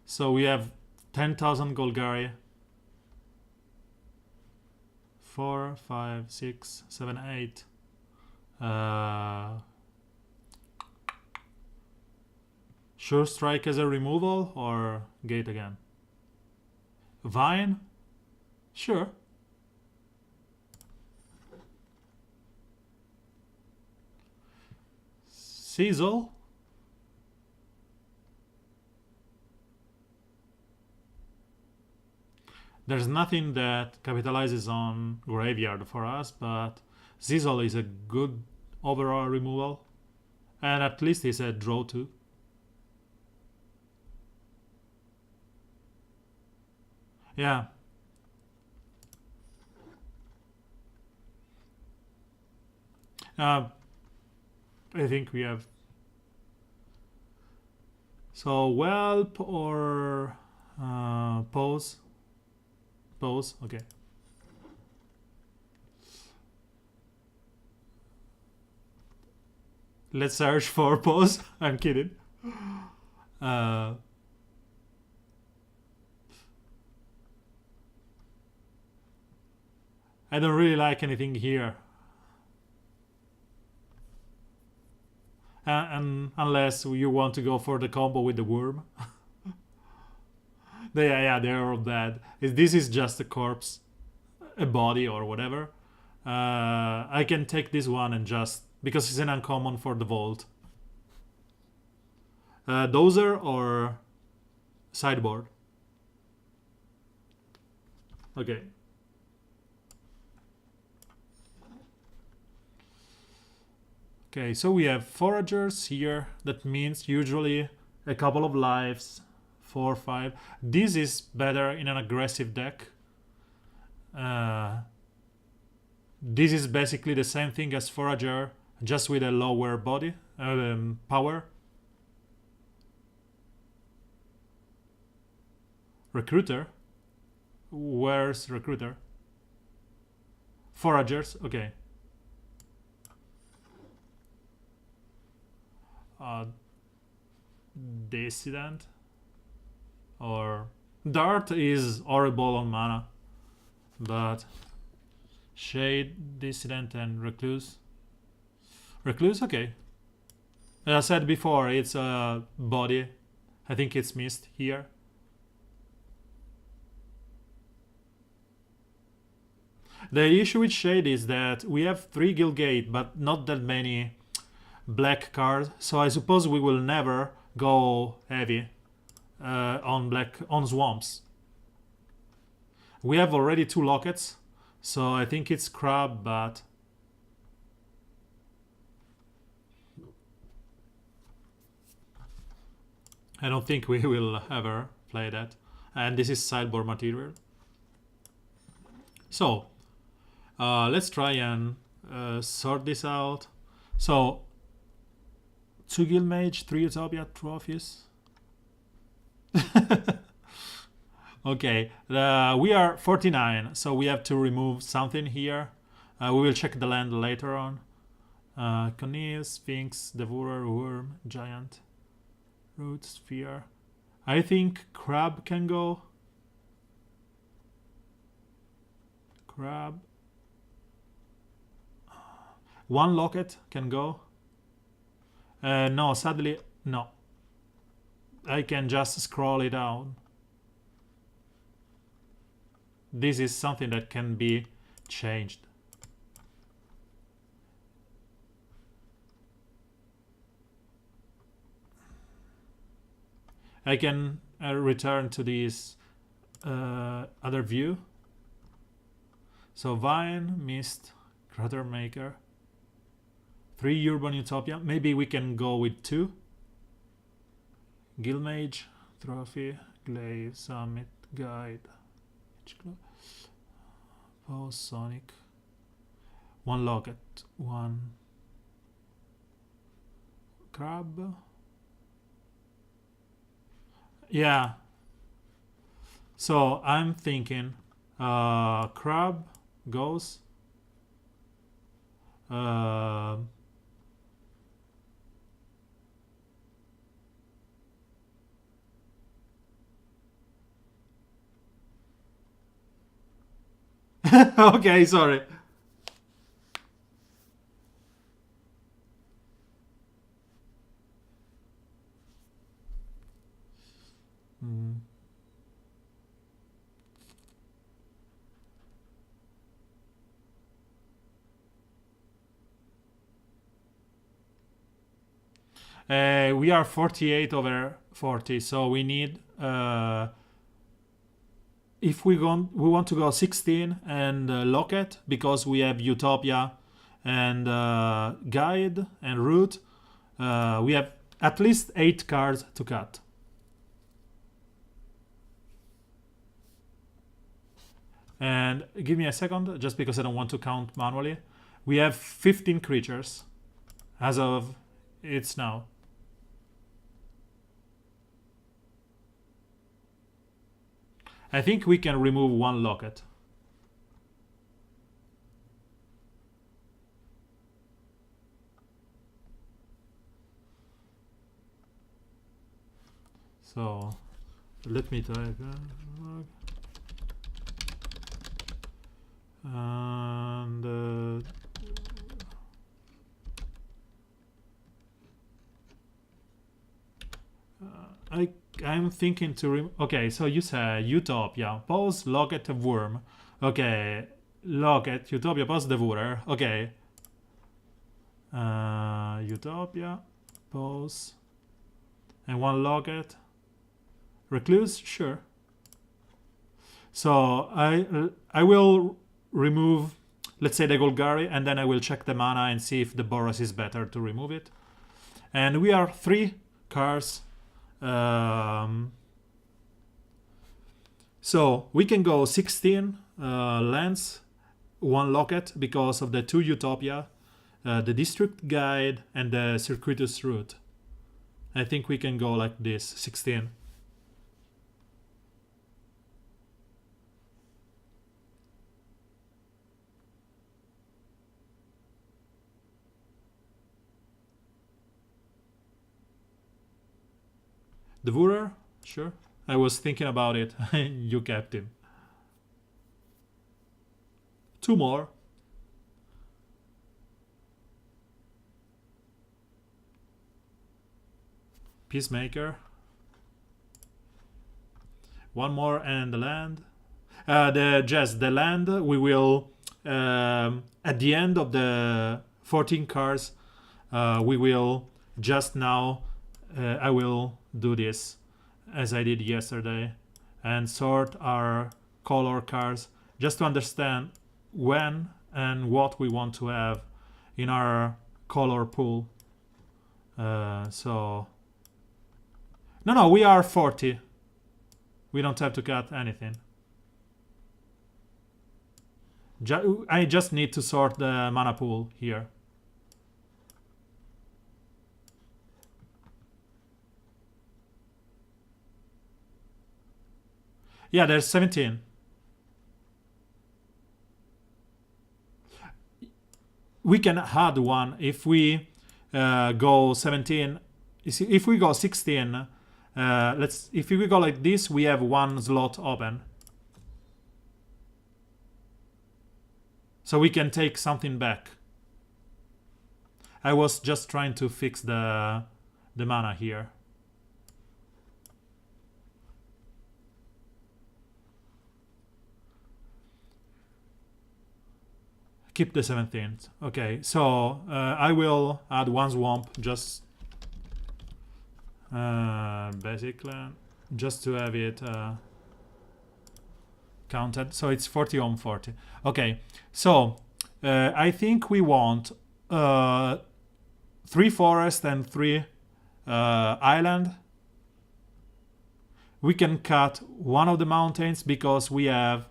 So we have 10,000 Golgari. 4, 5, 6, 7, 8. Sure Strike as a removal or gate again? Vine? Sure. Sizzle? There's nothing that capitalizes on graveyard for us, but Sizzle is a good overall removal. And at least it's a draw too. Yeah. I think we have... So Whelp or Pose? Pose, okay. Let's search for Pose. I'm kidding. I don't really like anything here. And unless you want to go for the combo with the worm. they're all dead. This is just a corpse, a body or whatever. I can take this one and just because it's an uncommon for the vault. Dozer or sideboard. Okay. Okay, so we have foragers here. That means usually a couple of lives, 4 or 5. This is better in an aggressive deck. This is basically the same thing as forager, just with a lower body power. Recruiter. Where's recruiter? Foragers. Okay. Dissident or Dart is horrible on mana, but Shade, Dissident, and Recluse. Okay. As I said before, it's a body. I think it's missed here. The issue with Shade is that we have 3 Guildgate, but not that many black cards, so I suppose we will never go heavy on swamps. We have already 2 lockets, so I think it's crab, but I don't think we will ever play that. And this is sideboard material. So let's try and sort this out. So 2 Guild Mage, 3 Utopia trophies. Okay, we are 49, so we have to remove something here. We will check the land later on. Conil, Sphinx, Devourer, Worm, Giant, Root, Sphere. I think Crab can go. Crab. 1 Locket can go. No, sadly, no. I can just scroll it down. This is something that can be changed. I can return to this other view. So Vine, Mist, Crater Maker, 3 Urban Utopia. Maybe we can go with 2. Guildmage, Trophy, Glaive, Summit, Guide, Pulse, Sonic. 1 Locket, 1 Crab. Yeah. So I'm thinking Crab goes. Okay, sorry. We are 48 over 40, so we need if we want to go 16 and Locket, because we have Utopia and Guide and Root. We have at least 8 cards to cut. And give me a second, just because I don't want to count manually. We have 15 creatures as of it's now. I think we can remove 1 Locket. So let me type and I'm thinking to okay, so you said Utopia, pause, locket, worm. Okay, locket, Utopia, pause, devourer. Okay. Utopia, pause, and one locket. Recluse, sure. So I will remove, let's say, the Golgari, and then I will check the mana and see if the Boros is better to remove it. And we are 3 cards. So we can go 16 lands, 1 locket because of the 2 Utopia, the District Guide, and the Circuitous Route. I think we can go like this, 16. Devourer? Sure. I was thinking about it. You kept him. 2 more. Peacemaker. 1 more and the land. The land we will at the end of the 14 cards we will just now I will do this as I did yesterday and sort our color cards just to understand when and what we want to have in our color pool. So no, we are 40. We don't have to cut anything. I just need to sort the mana pool here. Yeah, there's 17. We can add 1 if we go 17. If we go 16, if we go like this, we have 1 slot open. So we can take something back. I was just trying to fix the mana here. Keep the 17th. Okay, so I will add 1 swamp just basically just to have it counted. So it's 40 on 40. Okay, so I think we want 3 forest and 3 island. We can cut 1 of the mountains because we have.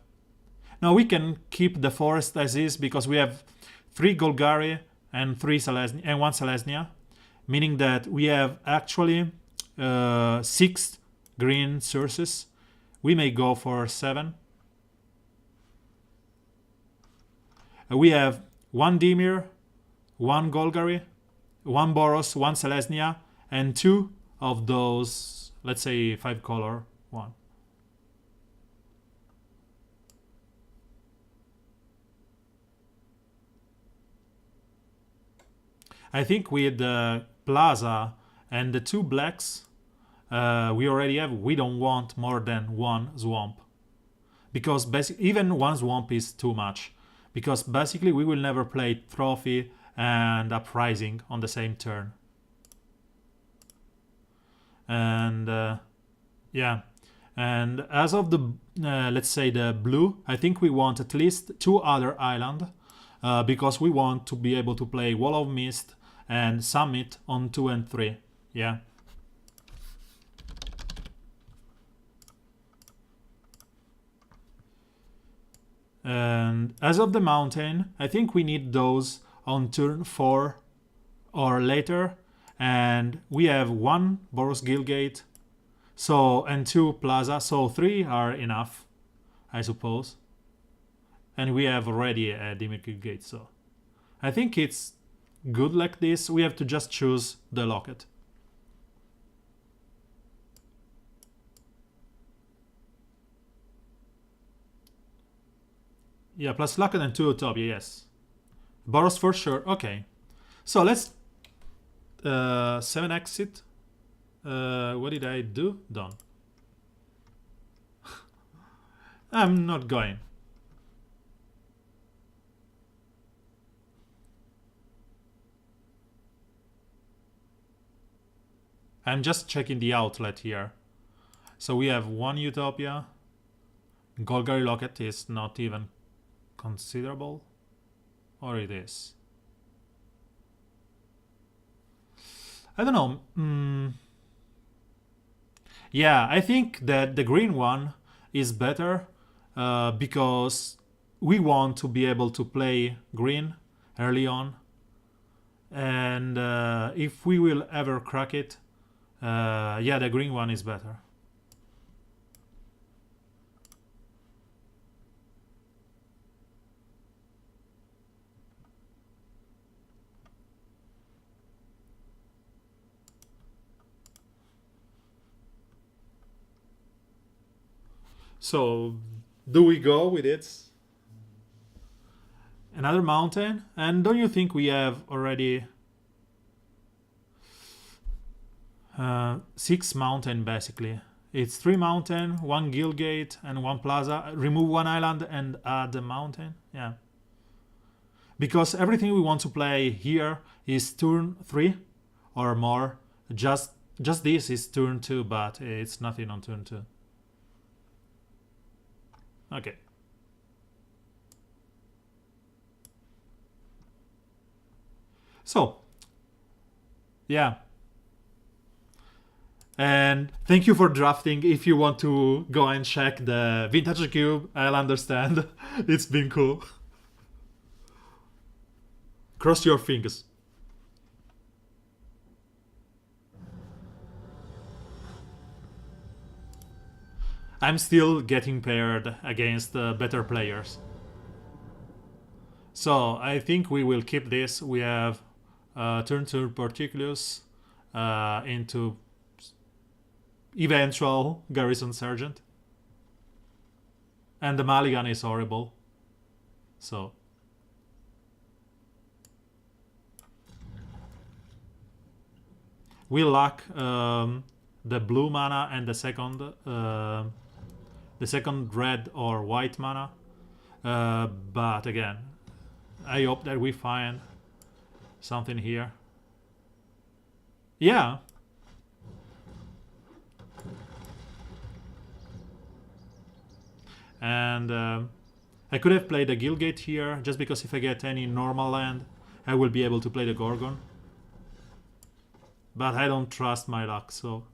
No, we can keep the forest as is because we have 3 Golgari and 1 Selesnya, meaning that we have actually 6 green sources. We may go for 7. We have 1 Dimir, 1 Golgari, 1 Boros, 1 Selesnya, and 2 of those, let's say 5 color 1. I think with the Plaza and the 2 blacks we already have, we don't want more than 1 swamp. Because even 1 swamp is too much. Because basically we will never play Trophy and Uprising on the same turn. And yeah. And as of the, let's say the blue, I think we want at least 2 other island. Because we want to be able to play Wall of Mist and Summit on 2 and 3. Yeah. And as of the mountain, I think we need those on turn 4 or later. And we have 1 Boros Guildgate, so, and 2 Plaza, so 3 are enough, I suppose. And we have already a Dimir Guildgate, so I think it's good like this. We have to just choose the locket. Yeah, plus locket and 2 Utopia, yes. Boros for sure, okay. So let's 7 exit. What did I do? Done. I'm not going. I'm just checking the outlet here. So we have one Utopia. Golgari Locket is not even considerable. Or it is. I don't know. Yeah, I think that the green one is better because we want to be able to play green early on. And if we will ever crack it, yeah, the green one is better. So, do we go with it? Another mountain? And don't you think we have already 6 mountain basically? It's 3 mountain, 1 guild gate, and 1 plaza. Remove 1 island and add a mountain. Yeah. Because everything we want to play here is turn 3 or more. Just this is turn 2, but it's nothing on turn 2. Okay. So, yeah. And thank you for drafting. If you want to go and check the vintage cube, I'll understand. It's been cool. Cross your fingers. I'm still getting paired against better players. So I think we will keep this. We have turn 2 Particulus into eventual Garrison Sergeant. And the Mulligan is horrible. So we lack the blue mana and the second red or white mana. But again, I hope that we find something here. Yeah. And I could have played the Guildgate here, just because if I get any normal land, I will be able to play the Gorgon. But I don't trust my luck, so...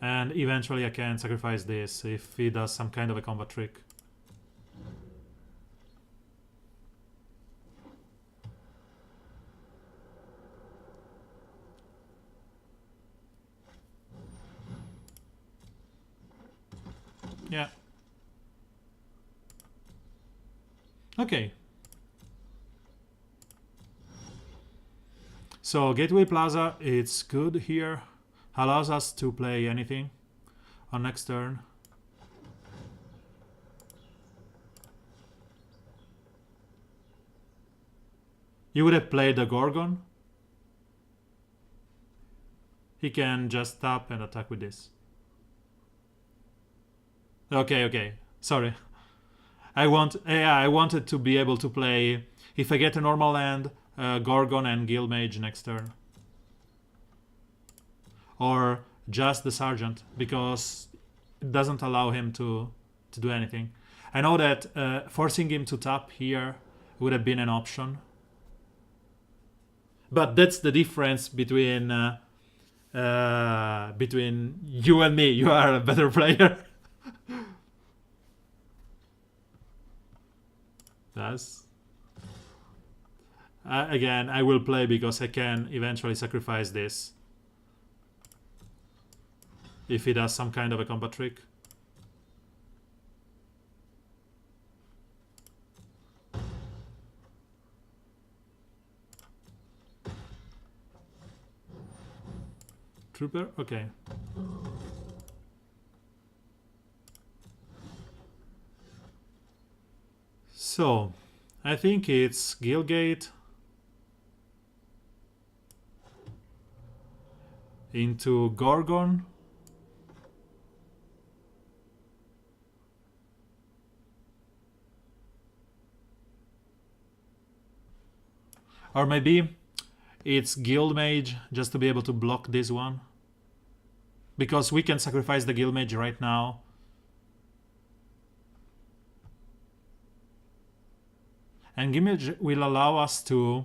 And eventually I can sacrifice this if he does some kind of a combat trick. Yeah. Okay. So Gateway Plaza, it's good here. Allows us to play anything on next turn. You would have played the Gorgon. He can just tap and attack with this. Okay. Sorry. I wanted to be able to play, if I get a normal land, Gorgon and Guildmage next turn. Or just the Sergeant, because it doesn't allow him to do anything. I know that forcing him to tap here would have been an option. But that's the difference between you and me. You are a better player. Yes. Again, I will play because I can eventually sacrifice this. If he does some kind of a combat trick. Trooper? Okay. So, I think it's Guildgate. into Gorgon. Or maybe it's Guild Mage just to be able to block this one. Because we can sacrifice the Guild Mage right now. And Guild Mage will allow us to,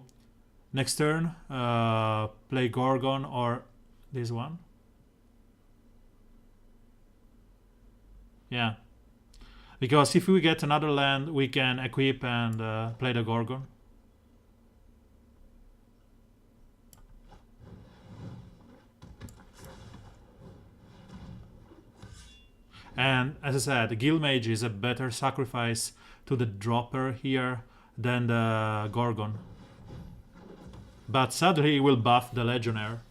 next turn, play Gorgon or this one. Yeah. Because if we get another land, we can equip and play the Gorgon. And as I said, the Guild Mage is a better sacrifice to the dropper here than the Gorgon. But sadly, he will buff the Legionnaire.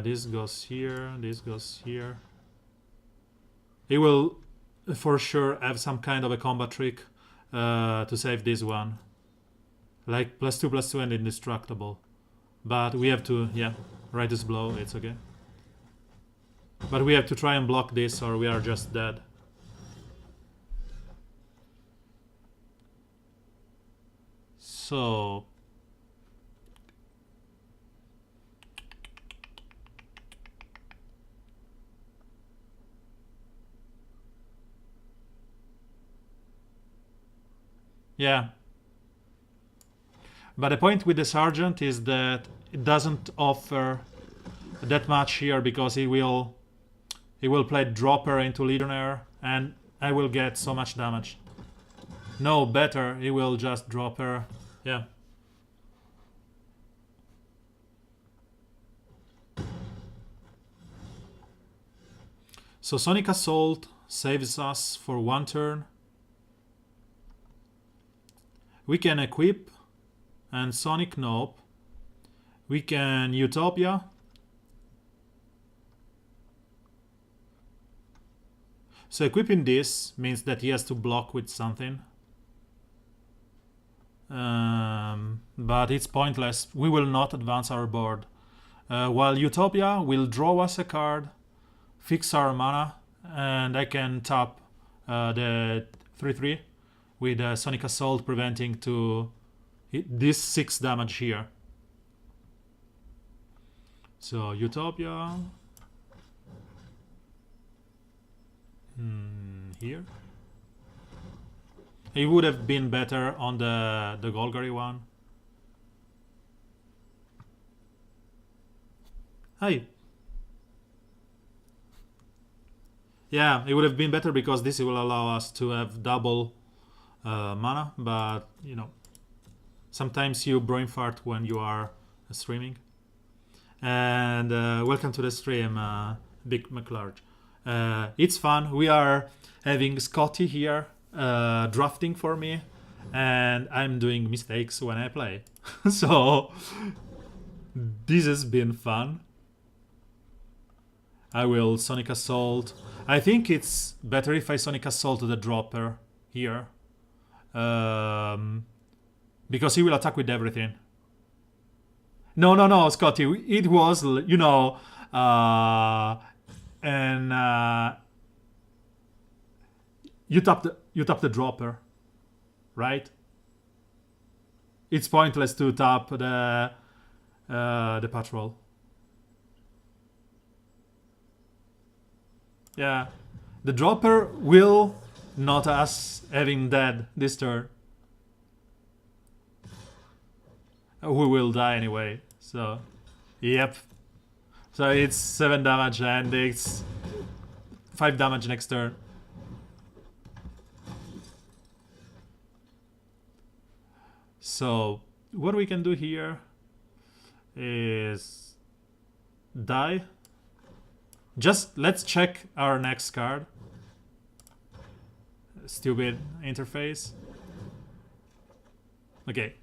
This goes here, this goes here. He will for sure have some kind of a combat trick to save this one. Like +2/+2 and indestructible. But we have to, yeah, Righteous Blow, it's okay. But we have to try and block this or we are just dead. So... yeah. But the point with the Sergeant is that it doesn't offer that much here because he will play Dropper into Legionnaire and I will get so much damage. No, better, he will just Dropper, yeah. So Sonic Assault saves us for one turn. We can equip and Sonic Nope. We can Utopia. So equipping this means that he has to block with something. But it's pointless. We will not advance our board. While Utopia will draw us a card, fix our mana, and I can tap the 3/3 with Sonic Assault preventing to this 6 damage here. So Utopia here. It would have been better on the Golgari one. Hey. Yeah, it would have been better because this will allow us to have double mana, but you know, sometimes you brain fart when you are streaming. And welcome to the stream, Big McLarge. It's fun. We are having Scotty here drafting for me, and I'm doing mistakes when I play. So this has been fun. I will Sonic Assault. I think it's better if I Sonic Assault the dropper here. Because he will attack with everything. No, Scotty. It was, you know, you tap the dropper, right? It's pointless to tap the patrol. Yeah, the dropper will not us having dead this turn. We will die anyway, so yep. So it's 7 damage and it's 5 damage next turn. So what we can do here is die. Just let's check our next card. Stupid interface. Okay,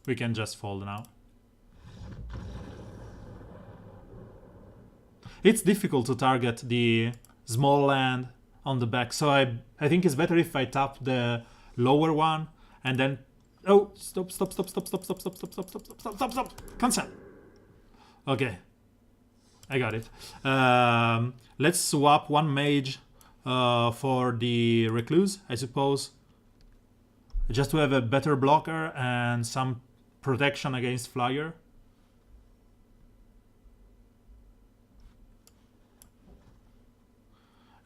we can just fold now. It's difficult to target the small land on the back, so I think it's better if I tap the lower one, and then oh, stop, cancel. Okay, I got it. Let's swap one mage for the recluse, I suppose, just to have a better blocker and some protection against flyer.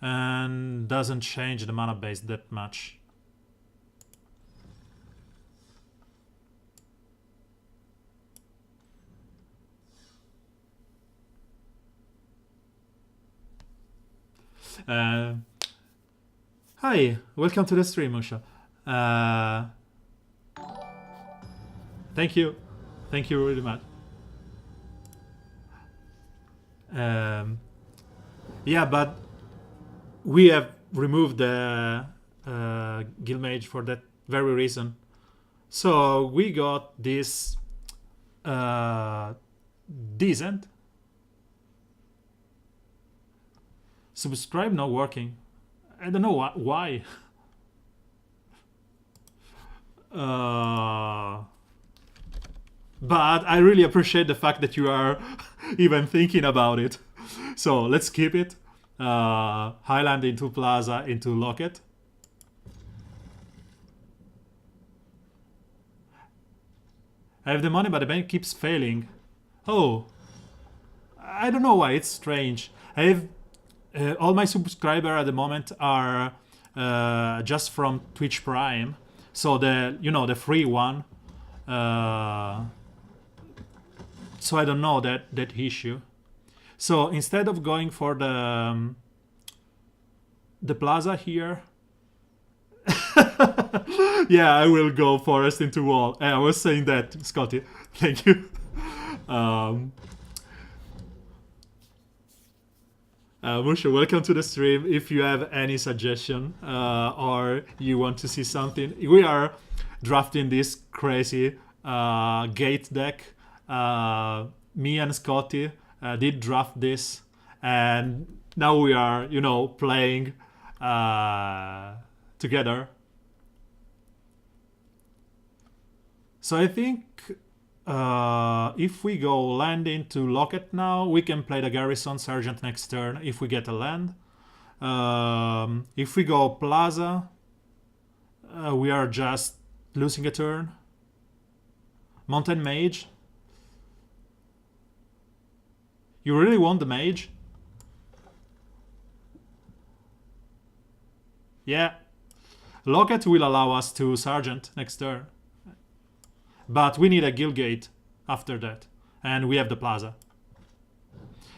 And doesn't change the mana base that much. Hi, welcome to the stream, Usha. Thank you really much. Yeah, but we have removed the guild mage for that very reason. So we got this decent. Subscribe not working. I don't know why. But I really appreciate the fact that you are even thinking about it. So let's keep it. Highland into Plaza into Locket. I have the money, but the bank keeps failing. Oh, I don't know why. It's strange. I have all my subscribers at the moment are just from Twitch Prime, so the free one. So I don't know that issue. So instead of going for the plaza here, yeah, I will go forest into wall. I was saying that, Scotty. Thank you. Musha, welcome to the stream. If you have any suggestion or you want to see something, we are drafting this crazy gate deck. Me and Scotty did draft this, and now we are, playing together. So I think if we go land into Locket now, we can play the Garrison Sergeant next turn if we get a land. If we go Plaza, we are just losing a turn. Mountain Mage. You really want the Mage? Yeah. Locket will allow us to Sergeant next turn. But we need a Guild Gate after that. And we have the Plaza.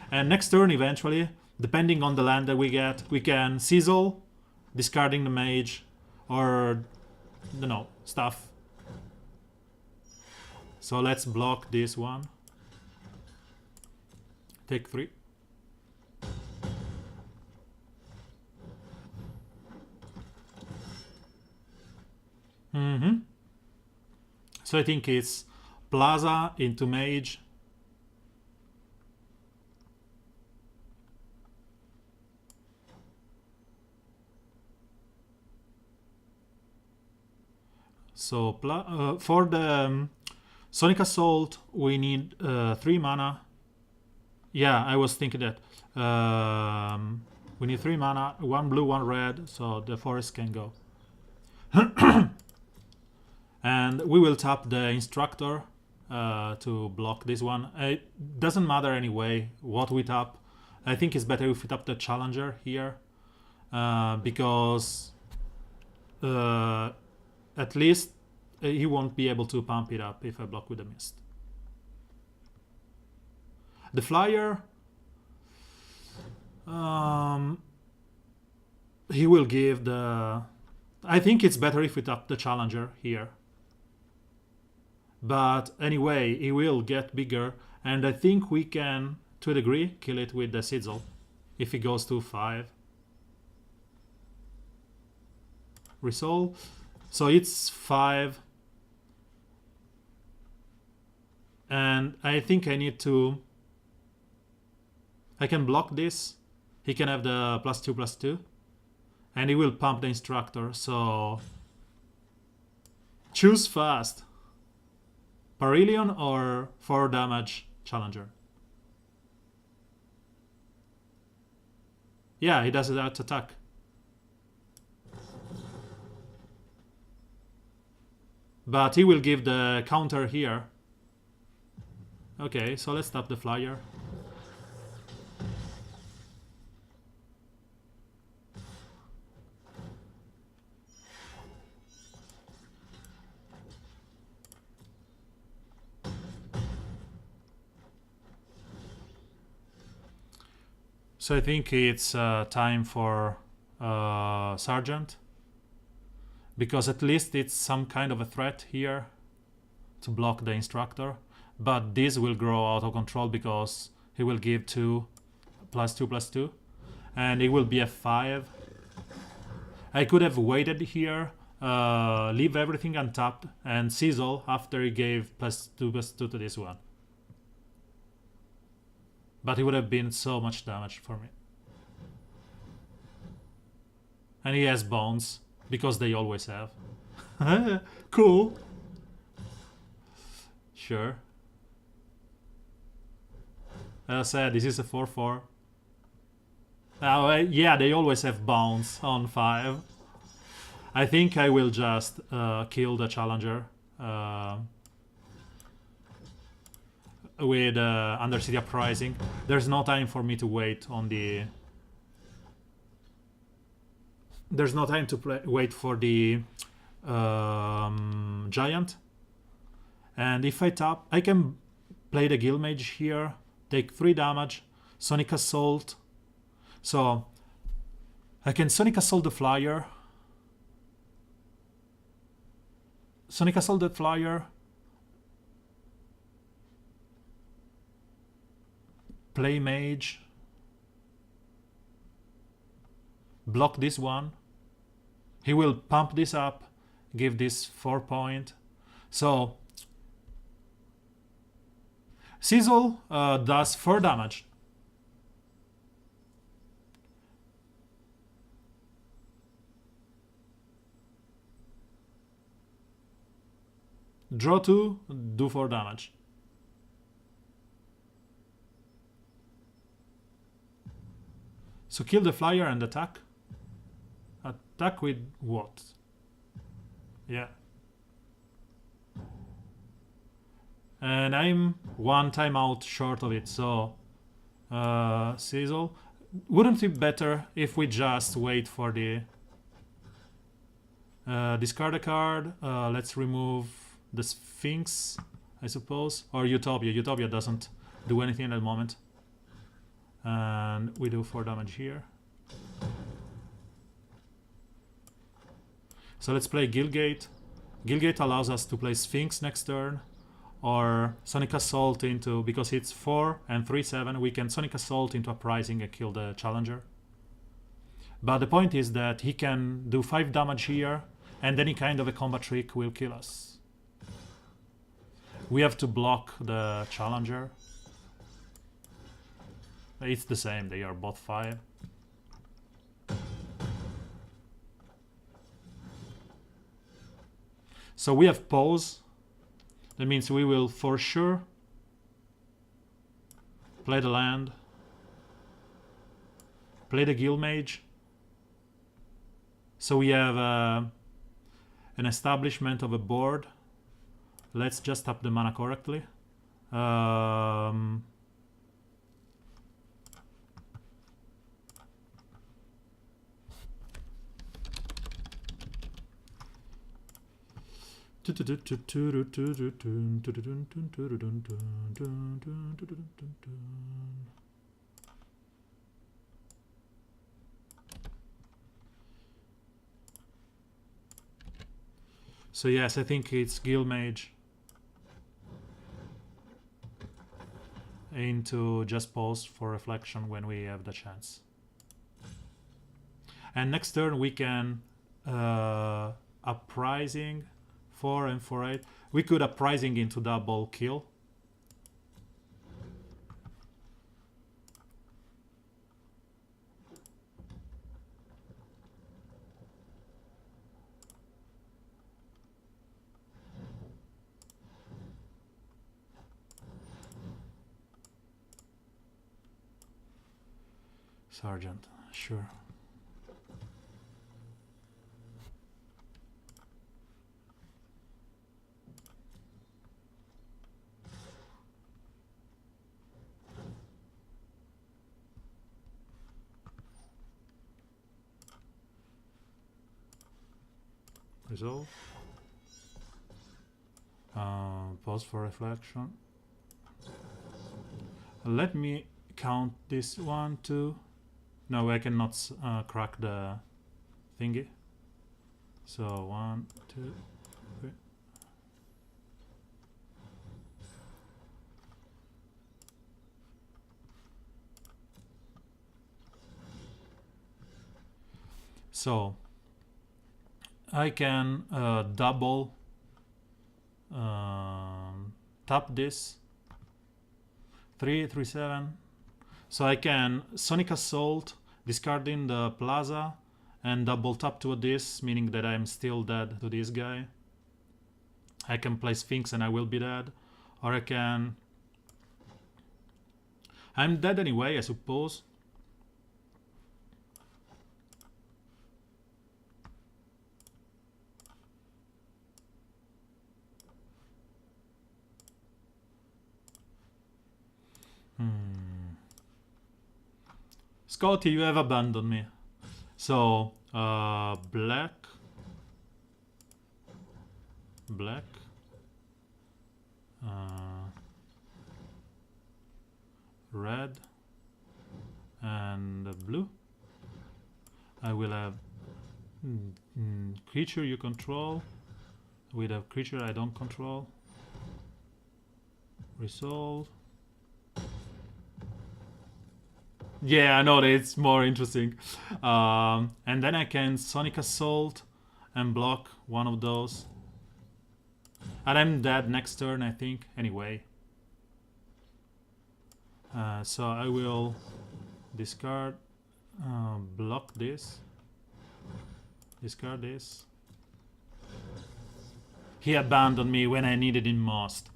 And next turn, eventually, depending on the land that we get, we can Sizzle, discarding the Mage, or, stuff. So let's block this one. Take 3. So I think it's Plaza into Mage. So for the Sonic Assault, we need 3 mana. Yeah, I was thinking that. We need 3 mana, 1 blue, 1 red, so the forest can go. And we will tap the Instructor to block this one. It doesn't matter anyway what we tap. I think it's better if we tap the Challenger here, because at least he won't be able to pump it up if I block with the Mist. The Flyer, he will give the... I think it's better if we tap the Challenger here. But anyway, he will get bigger, and I think we can, to a degree, kill it with the Sizzle if he goes to 5. Resolve. So it's 5. And I think I need to... I can block this. He can have the +2/+2. And he will pump the Instructor, so... Choose fast. Parillion or 4 damage Challenger? Yeah, he does that attack. But he will give the counter here. Okay, so let's tap the flyer. So I think it's time for Sergeant. Because at least it's some kind of a threat here to block the Instructor. But this will grow out of control because he will give 2 +2/+2. And it will be a 5. I could have waited here, leave everything untapped, and sizzle after he gave +2/+2 to this one. But it would have been so much damage for me. And he has bones, because they always have. Cool. Sure. As I said, this is a 4/4. Yeah, they always have bounce on 5. I think I will just kill the Challenger with Undercity Uprising. There's no time for me to wait on the... There's no time to wait for the Giant. And if I tap, I can play the Guild Mage here, take 3 damage, Sonic Assault. So I can Sonic Assault the Flyer. Sonic Assault the Flyer. Play Mage. Block this one. He will pump this up, give this 4 point. So Sizzle does 4 damage. Draw 2, do 4 damage. So kill the flyer and attack. Attack with what? Yeah. And I'm 1 timeout short of it, so Sizzle. Wouldn't it be better if we just wait for the discard a card? Let's remove the Sphinx, I suppose, or Utopia. Utopia doesn't do anything at the moment. And we do 4 damage here. So let's play Guildgate. Guildgate allows us to play Sphinx next turn, or Sonic Assault into, because it's 4 and 3/7, we can Sonic Assault into Uprising and kill the Challenger. But the point is that he can do 5 damage here, and any kind of a combat trick will kill us. We have to block the Challenger. It's the same, they are both 5. So we have pause. That means we will for sure play the land, play the Guild Mage. So we have an establishment of a board. Let's just tap the mana correctly. So yes, I think it's Guild Mage into just pause for reflection when we have the chance. And next turn we can Uprising 4 and 4/8. We could Uprising into double kill. Sergeant, sure. Resolve. Pause for reflection. Let me count this 1, 2. No, I cannot crack the thingy. So 1, 2, 3. So I can double tap this 3, 3, 7. So I can Sonic Assault, discarding the Plaza, and double tap to this, meaning that I'm still dead to this guy. I can play Sphinx and I will be dead. Or I can... I'm dead anyway, I suppose. Scotty, you have abandoned me. So, black, red, and blue. I will have creature you control with a creature I don't control. Resolve. Yeah, I know that it's more interesting. And then I can Sonic Assault and block one of those. And I'm dead next turn, I think, anyway. So I will discard, block this, discard this. He abandoned me when I needed him most.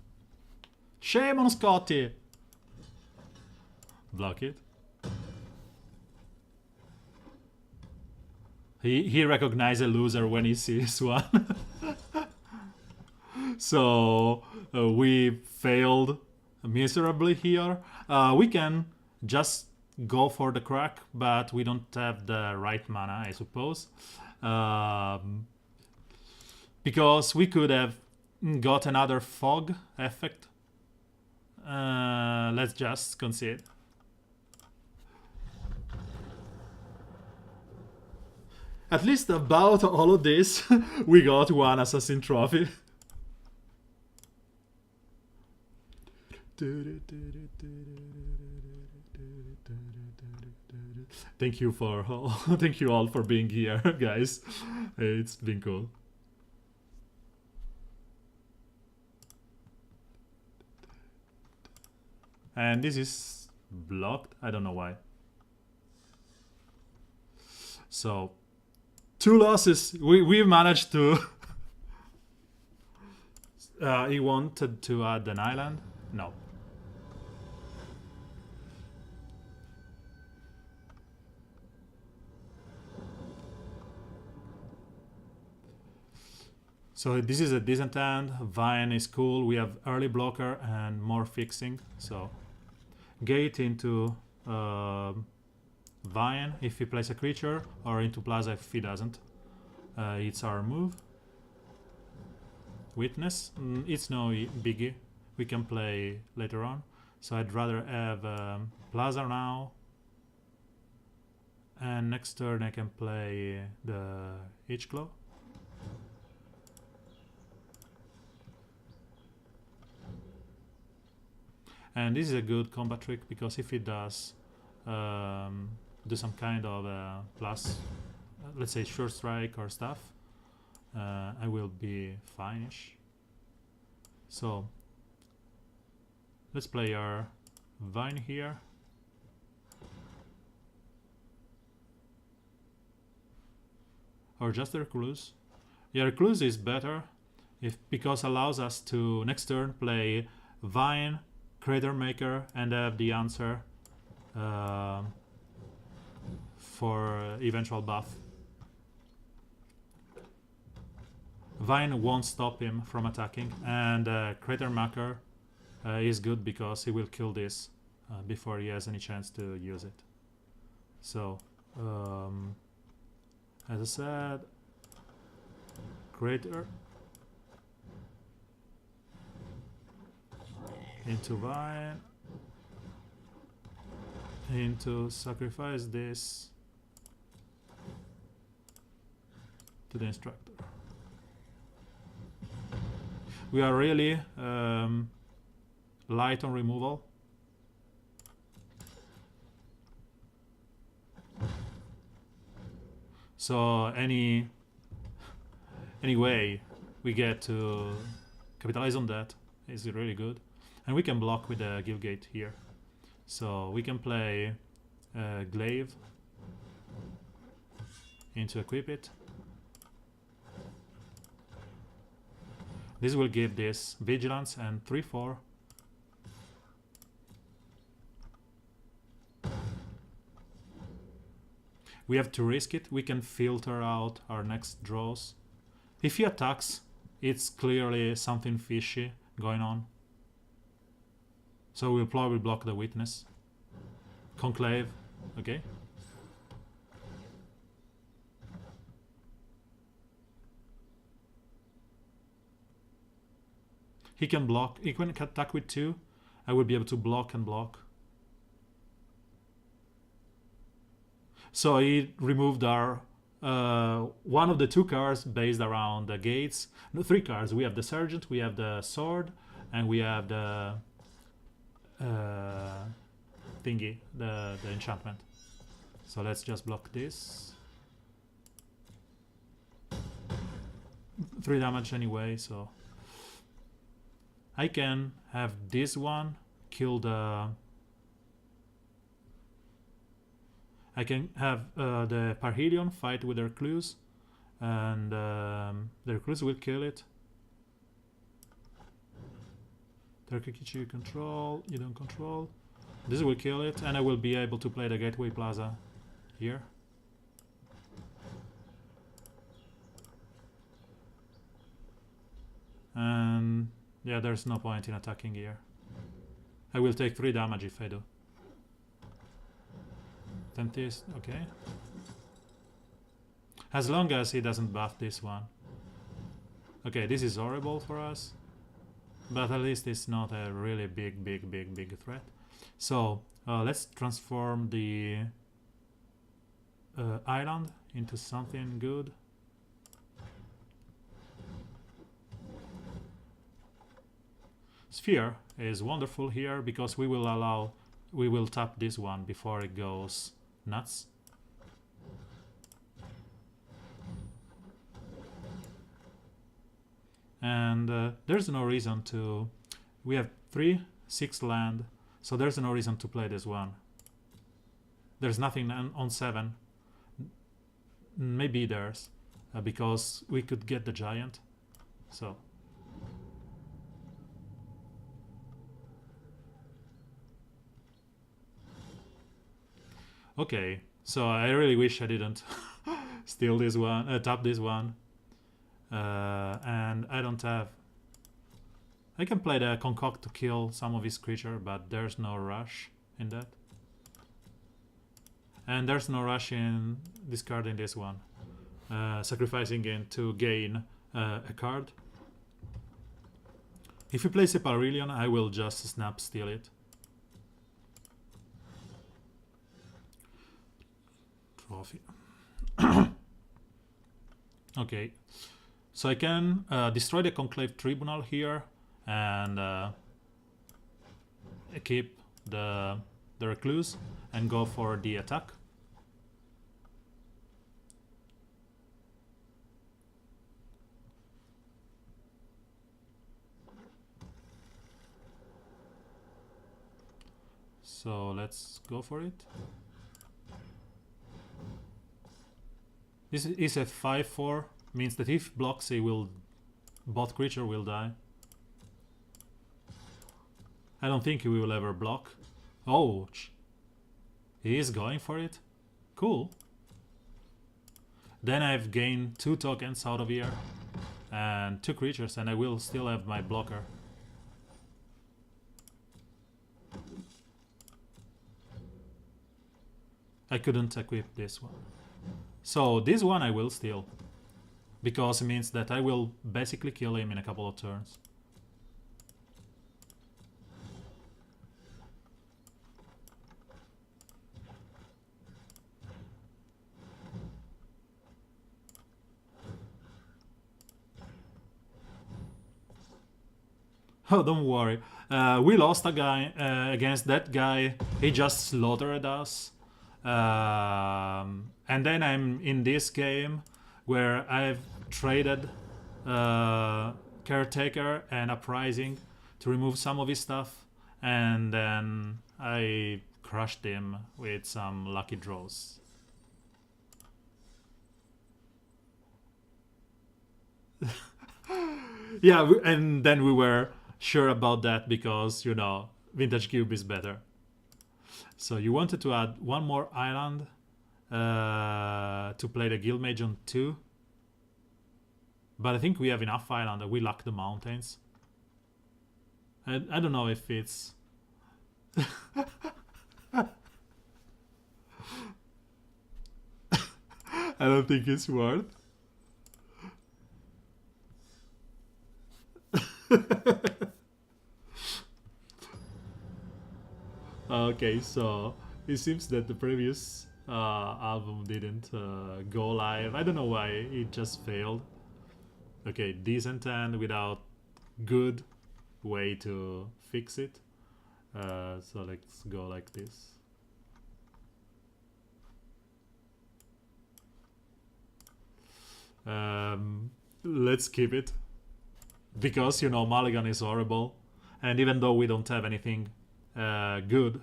Shame on Scotty! Block it. He recognizes a loser when he sees one. So we failed miserably here. We can just go for the crack, but we don't have the right mana, I suppose. Because we could have got another fog effect. Let's just concede. At least about all of this, we got one Assassin Trophy. Thank you for all. Thank you all for being here, guys. It's been cool. And this is blocked. I don't know why. So 2 losses. We managed to. He wanted to add an island. No. So this is a decent hand. Vine is cool. We have early blocker and more fixing. So gate into Vine if he plays a creature, or into Plaza if he doesn't. It's our move. Witness. It's no biggie. We can play later on. So I'd rather have Plaza now. And next turn I can play the H-Claw. And this is a good combat trick, because if it does do some kind of plus, let's say Sure Strike or stuff, I will be fine-ish. So let's play our Vine here. Or just a Recluse. Yeah, Recluse is better because allows us to next turn play Vine, Crater Maker, and have the answer for eventual buff. Vine won't stop him from attacking, and Crater Macker is good because he will kill this before he has any chance to use it. So, as I said, Crater into Vine, into sacrifice this to the Instructor. We are really light on removal. So any way we get to capitalize on that is really good. And we can block with the Guildgate here. So we can play Glaive into equip it. This will give this Vigilance and 3/4. We have to risk it. We can filter out our next draws. If he attacks, it's clearly something fishy going on. So we'll probably block the Witness. Conclave, okay. He can block. He can attack with 2. I will be able to block and block. So he removed our one of the 2 cards based around the gates. No, 3 cards. We have the Sergeant, we have the Sword, and we have the thingy, the enchantment. So let's just block this. 3 damage anyway, so I can have this one kill the... I can have the Parhelion fight with the Recluse, and the Recluse will kill it. Terkikichi you control, you don't control. This will kill it, and I will be able to play the Gateway Plaza here. And yeah, there's no point in attacking here. I will take 3 damage if I do. Tempest, okay. As long as he doesn't buff this one. Okay, this is horrible for us, but at least it's not a really big threat. So let's transform the island into something good. Sphere is wonderful here because we will tap this one before it goes nuts. And there's no reason to... We have 3/6 land, so there's no reason to play this one. There's nothing on 7. Maybe there's, because we could get the Giant. So... Okay, so I really wish I didn't steal this one, tap this one. And I don't have... I can play the Concoct to kill some of his creature, but there's no rush in that. And there's no rush in discarding this one. Sacrificing it to gain a card. If you place a Parhelion, I will just snap steal it. Trophy. Okay, so I can destroy the Conclave Tribunal here and keep the Recluse and go for the attack. So let's go for it. This is a 5/4, means that if blocks, both creature will die. I don't think he will ever block. Oh, he is going for it. Cool. Then I've gained 2 tokens out of here and 2 creatures, and I will still have my blocker. I couldn't equip this one. So this one I will steal, because it means that I will basically kill him in a couple of turns. Oh, don't worry. We lost a guy against that guy. He just slaughtered us. And then I'm in this game where I've traded Caretaker and Uprising to remove some of his stuff. And then I crushed him with some lucky draws. Yeah, and then we were sure about that because, you know, Vintage Cube is better. So you wanted to add one more island to play the Guildmage on 2. But I think we have enough island and we lack the mountains. I don't know if it's... I don't think it's worth. Okay, so it seems that the previous album didn't go live. I don't know why, it just failed. Okay, decent end without good way to fix it. So let's go like this. Let's keep it. Because, you know, Mulligan is horrible. And even though we don't have anything good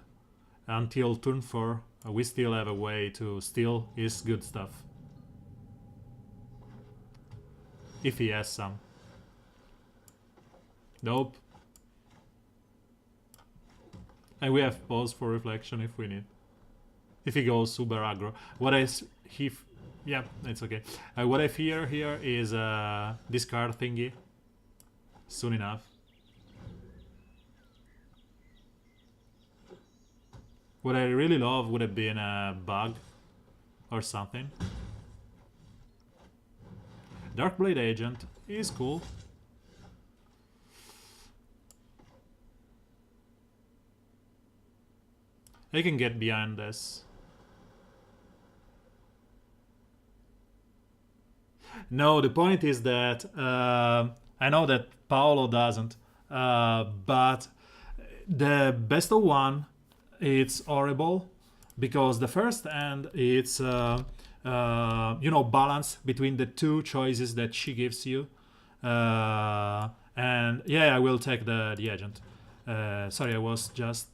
until turn 4, we still have a way to steal his good stuff. If he has some. Nope. And we have pause for reflection if we need. If he goes super aggro. Yeah, it's okay. What I fear here is this card thingy. Soon enough. What I really love would have been a bug or something. Darkblade Agent is cool. I can get behind this. No, the point is that I know that Paolo doesn't, but the best of one, it's horrible because the first hand it's you know, balance between the 2 choices that she gives you, and yeah, I will take the agent. Sorry, I was just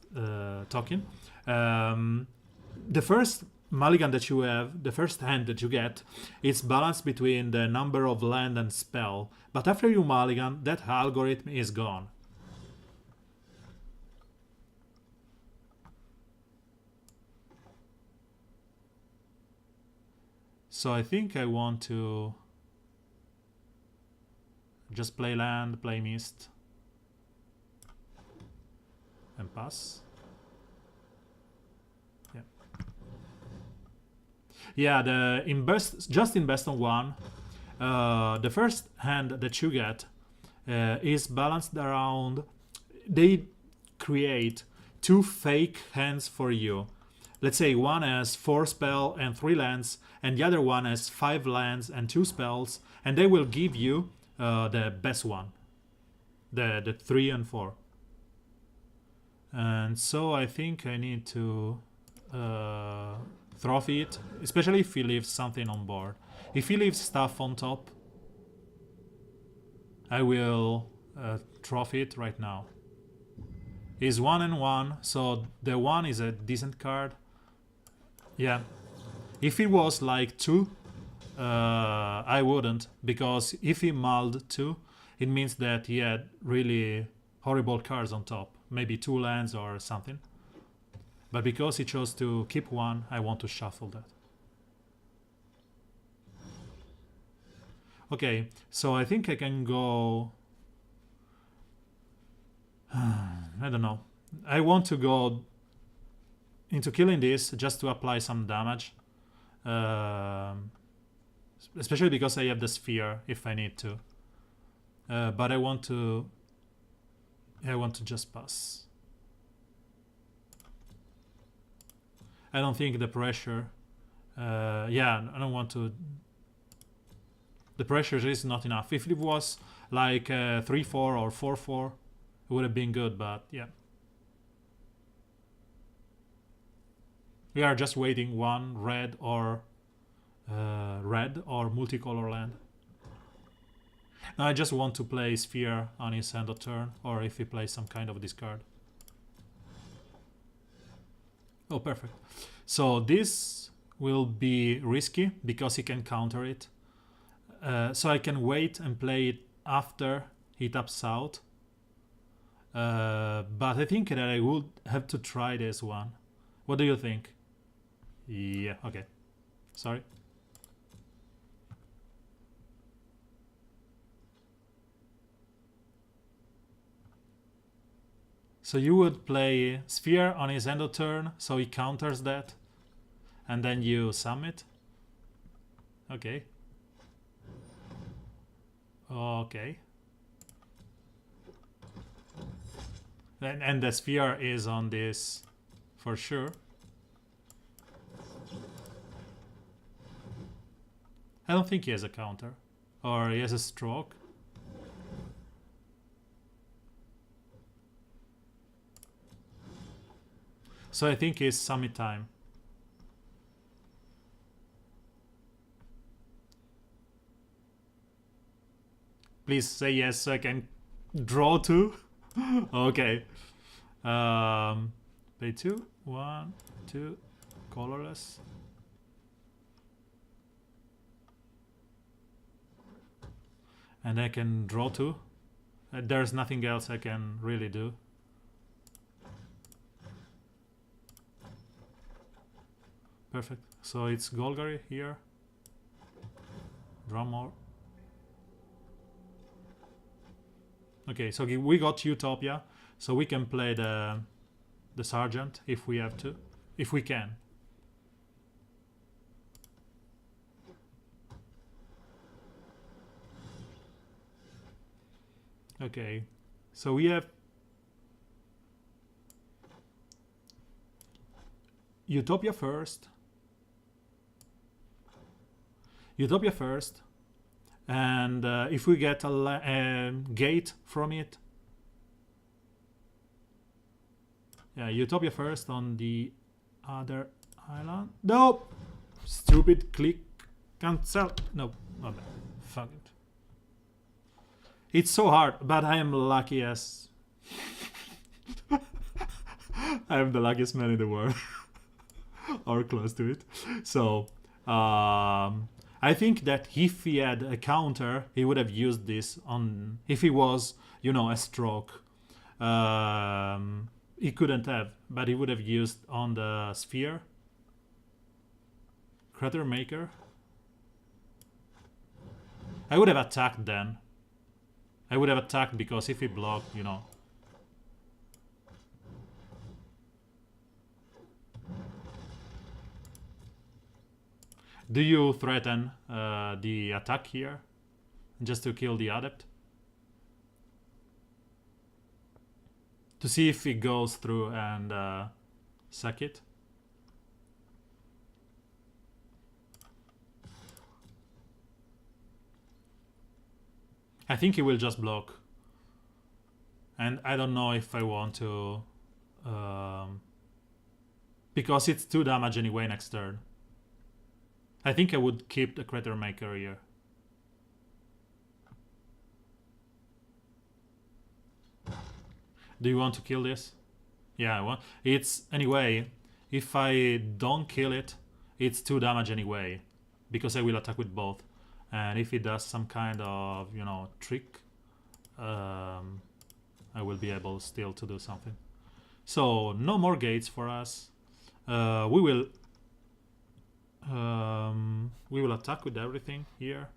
talking. The first mulligan that you have, the first hand that you get, it's balanced between the number of land and spell, but after you mulligan, that algorithm is gone. So I think I want to just play land, play mist, and pass. Yeah. Yeah, just in best on 1, the first hand that you get is balanced around. They create 2 fake hands for you. Let's say one has 4 spell and 3 lands, and the other one has 5 lands and 2 spells, and they will give you the best one, the 3 and 4. And so I think I need to trophy it, especially if he leaves something on board. If he leaves stuff on top, I will trophy it right now. He's 1 and 1, so the 1 is a decent card. Yeah, if it was like 2, I wouldn't, because if he mulled 2, it means that he had really horrible cards on top, maybe 2 lands or something. But because he chose to keep 1, I want to shuffle that. Okay, so I think I can go... I don't know. I want to go into killing this just to apply some damage. Especially because I have the sphere if I need to. But I want to just pass. I don't think the pressure... yeah, I don't want to... The pressure is not enough. If it was like 3-4 or 4-4, it would have been good, but yeah. We are just waiting one red or multicolor land. Now I just want to play sphere on his end of turn, or if he plays some kind of discard. Oh, perfect. So this will be risky because he can counter it. So I can wait and play it after he taps out. But I think that I would have to try this one. What do you think? Yeah, okay. Sorry. So you would play sphere on his end of turn, so he counters that. And then you summit. Okay. Okay. And the sphere is on this for sure. I don't think he has a counter. Or he has a stroke. So I think it's summit time. Please say yes so I can draw 2. Okay. Play 2. 1, 2. Colorless. And I can draw 2. There's nothing else I can really do. Perfect. So it's Golgari here. Draw more. Okay, so we got Utopia, so we can play the Sergeant if we have to, if we can. Okay, so we have Utopia first. Utopia first. And if we get a gate from it... Yeah, Utopia first on the other island. No! Stupid click. Cancel. No, not that. Fuck it. It's so hard, but I am lucky as... I am the luckiest man in the world. Or close to it. So... I think that if he had a counter, he would have used this on... If he was, you know, a stroke. He couldn't have, but he would have used on the sphere. Crater Maker. I would have attacked then. I would have attacked because if he blocked, you know... Do you threaten the attack here? Just to kill the adept? To see if it goes through and sack it? I think he will just block. And I don't know if I want to... because it's 2 damage anyway next turn. I think I would keep the Crater Maker here. Do you want to kill this? Yeah, I want. It's anyway. If I don't kill it, it's 2 damage anyway, because I will attack with both. And if it does some kind of, you know, trick, I will be able still to do something. So no more gates for us. We will attack with everything here.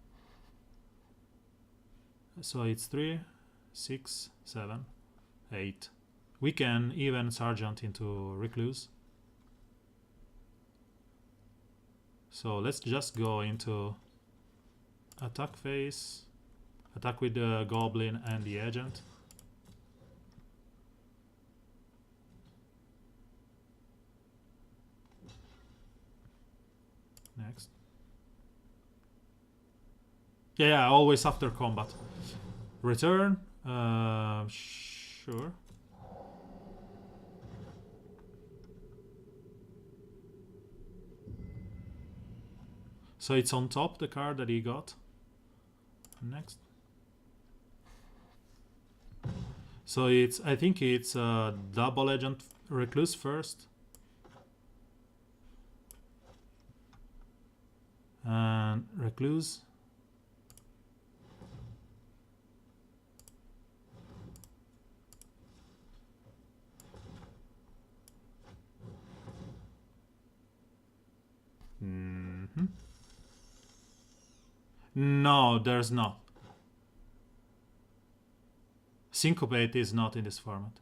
So it's 3, 6, 7, 8. We can even Sergeant into Recluse. So let's just go into attack phase, attack with the Goblin and the Agent. Next. Yeah, always after combat. Return. Sure. So it's on top, the card that he got. Next. So it's, I think it's double Agent Recluse first. And Recluse. No, there's not. Syncopate is not in this format.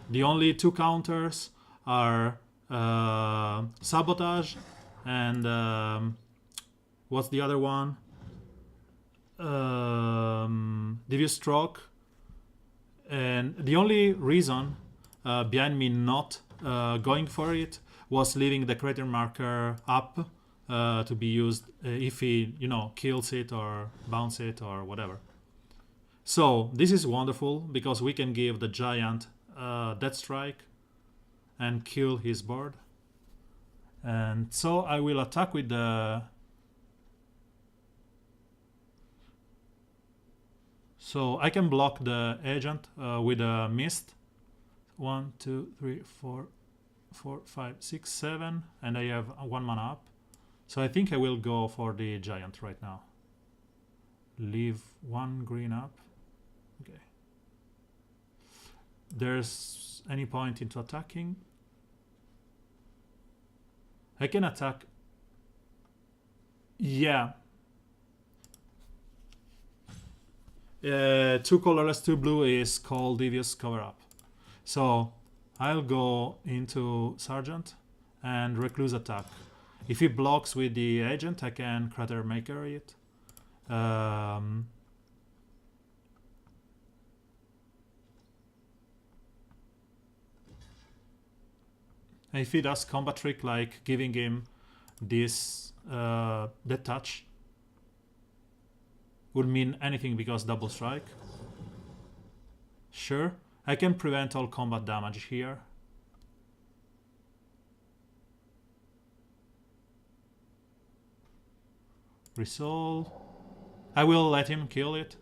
The only two counters are Sabotage and what's the other one? Devious Stroke. And the only reason behind me not going for it was leaving the creator marker up to be used if he, you know, kills it or bounce it or whatever. So this is wonderful because we can give the giant Death Strike and kill his board. And so I will attack with the... So I can block the agent with a mist. 1, 2, 3, 4, 5, 6, 7, and I have 1 mana up. So I think I will go for the giant right now. Leave 1 green up. Okay. There's any point into attacking? I can attack. Yeah. 2 colorless, 2 blue is called Devious Cover Up. So I'll go into Sergeant and Recluse attack. If he blocks with the agent, I can Crater Maker it. If he does combat trick like giving him this Death Touch, would mean anything because double strike. Sure, I can prevent all combat damage here. Resolve. I will let him kill it.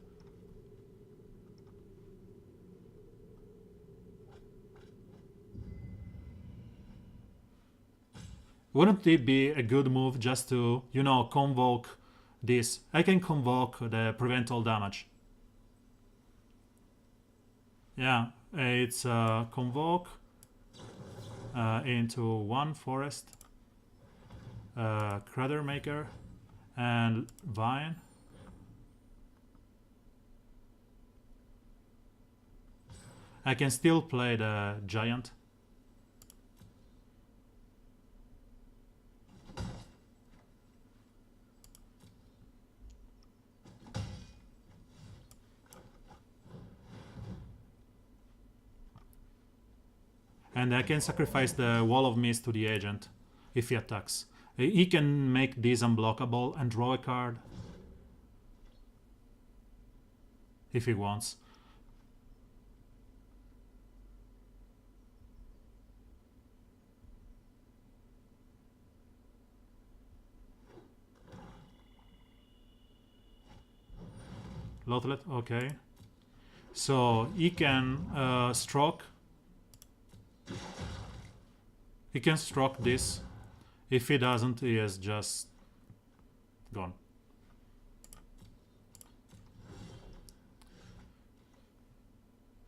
Wouldn't it be a good move just to, you know, convoke this? I can convoke the prevent all damage. Yeah, it's convoke into 1 forest, Crater Maker, and Vine. I can still play the giant. And I can sacrifice the Wall of Mist to the agent if he attacks. He can make this unblockable and draw a card if he wants. Lotelet, okay. So he can stroke. He can stroke this. If he doesn't, he is just gone.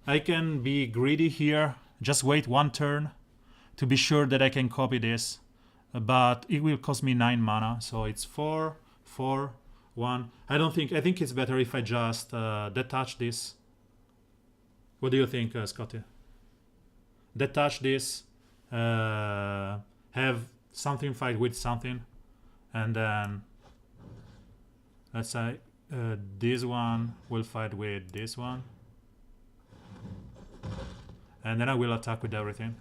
I can be greedy here, just wait 1 turn to be sure that I can copy this, but it will cost me 9 mana, so it's 4, 4, 1. I don't think. I think it's better if I just detach this. What do you think, Scotty? Detach this, have something fight with something, and then let's say this one will fight with this one, and then I will attack with everything.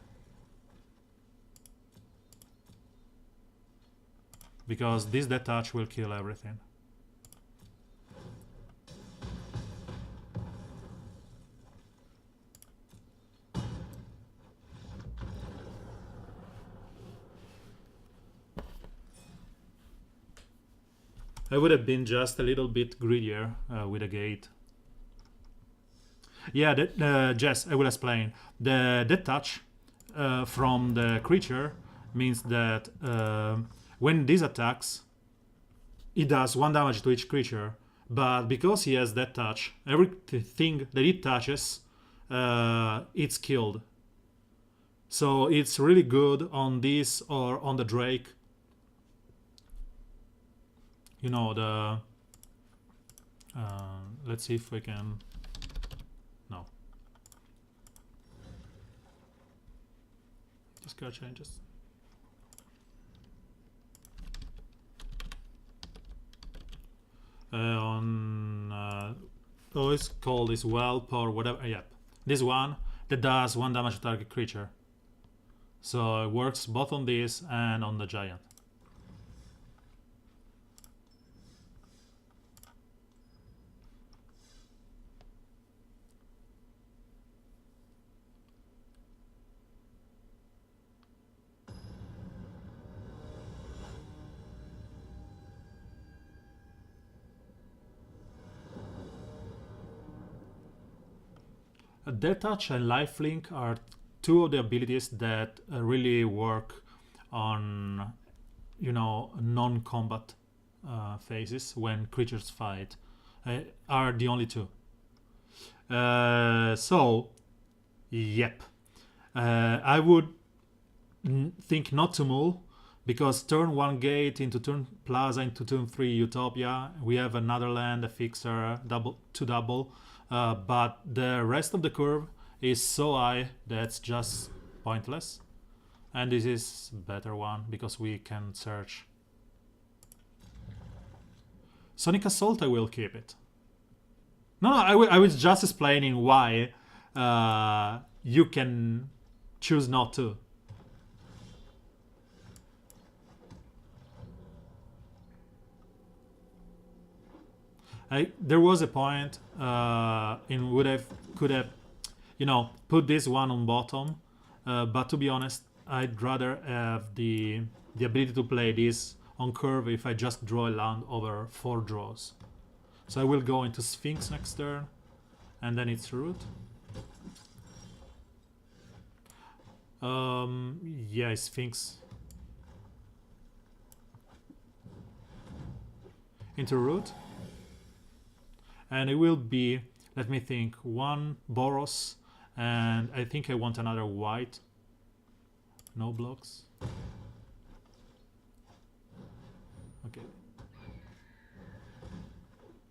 Because this detach will kill everything. I would have been just a little bit greedier with a gate. Yeah, Jess, I will explain. The detach from the creature means that when this attacks, it does 1 damage to each creature, but because he has that touch, everything that it touches, it's killed. So it's really good on this or on the Drake. You know, the... let's see if we can... No. Just got changes. Oh, it's called this whelp or whatever. Yep, this one that does 1 damage to target creature. So it works both on this and on the giant. Detach and Lifelink are 2 of the abilities that really work on, you know, non-combat phases when creatures fight. Are the only 2. So, yep. I would think not to mull, because turn 1 gate into turn plaza into turn 3 Utopia. We have another land, a fixer, double. But the rest of the curve is so high that's just pointless. And this is better one because we can search. Sonic Assault, I will keep it. No, I was just explaining why you can choose not to. There was a point in could have, you know, put this one on bottom, but to be honest, I'd rather have the ability to play this on curve if I just draw a land over 4 draws. So I will go into Sphinx next turn, and then it's root. Yeah, Sphinx. Into root. And it will be, let me think, 1 Boros, and I think I want another white. No blocks. Okay.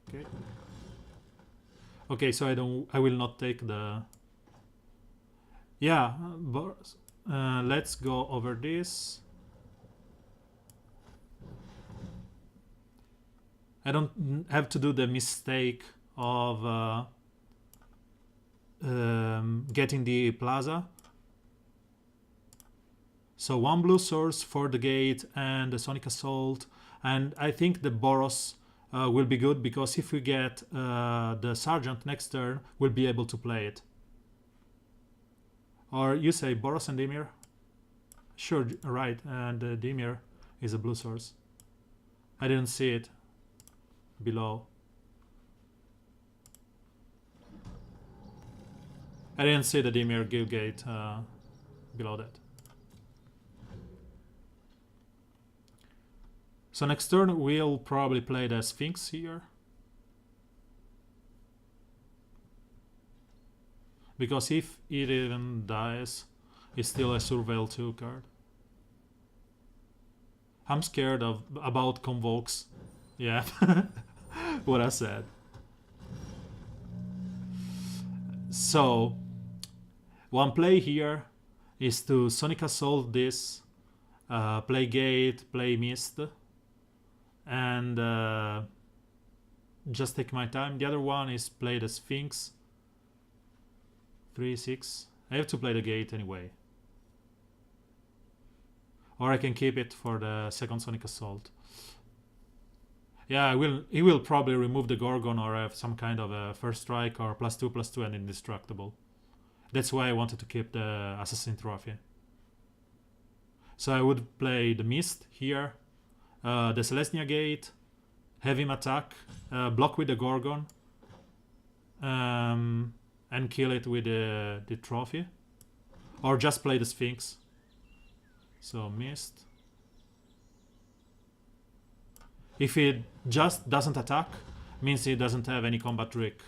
Okay. Okay, so I will not take the... Yeah, Boros. Let's go over this. I don't have to do the mistake of getting the plaza. So 1 blue source for the gate and the Sonic Assault, and I think the Boros will be good because if we get the Sergeant next turn, we'll be able to play it. Or you say Boros and Dimir? Sure, right, and Dimir is a blue source. I didn't see it below. I didn't see the Dimir Gate below that. So next turn we'll probably play the Sphinx here. Because if it even dies, it's still a Surveil 2 card. I'm scared about Convokes Yeah, what I said. So, one play here is to Sonic Assault this, play Gate, play Mist, and just take my time. The other one is play the Sphinx. 3, 6. I have to play the Gate anyway. Or I can keep it for the second Sonic Assault. Yeah, he will probably remove the Gorgon or have some kind of a first strike or +2/+2 and indestructible. That's why I wanted to keep the Assassin Trophy. So I would play the Mist here, the Celestia Gate, have him attack, block with the Gorgon, and kill it with the Trophy. Or just play the Sphinx. So Mist. If it just doesn't attack, means it doesn't have any combat trick.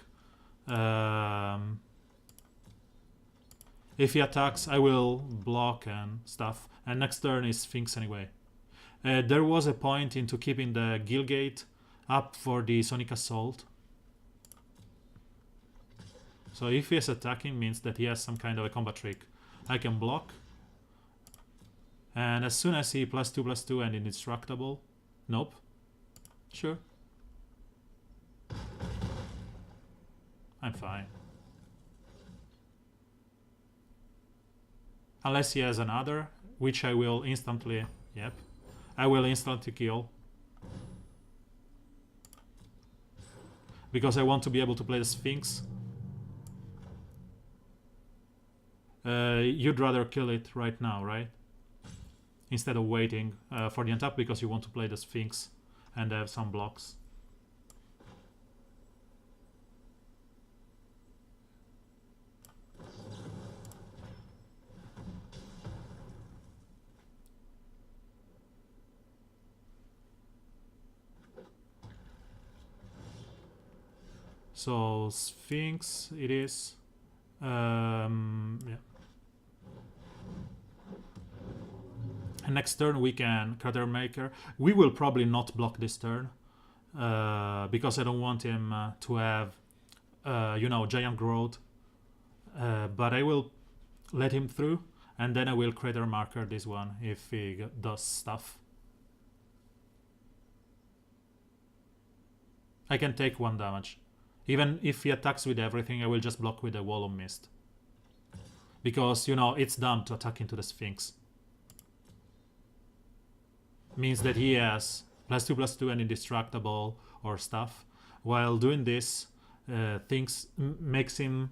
If he attacks, I will block and stuff. And next turn is Sphinx anyway. There was a point into keeping the Gilgate up for the Sonic Assault. So if he is attacking, means that he has some kind of a combat trick. I can block. And as soon as he +2/+2 and indestructible, nope. Sure. I'm fine. Unless he has another, which I will instantly... Yep. I will instantly kill. Because I want to be able to play the Sphinx. You'd rather kill it right now, right? Instead of waiting for the untap because you want to play the Sphinx and have some blocks. So Sphinx it is. Yeah. And next turn we can Crater Maker. We will probably not block this turn because I don't want him to have, you know, giant growth. But I will let him through, and then I will Crater Marker this one if he does stuff. I can take 1 damage. Even if he attacks with everything, I will just block with a Wall of Mist. Because, you know, it's dumb to attack into the Sphinx. Means that he has +2/+2 and indestructible or stuff. While doing this, things makes him,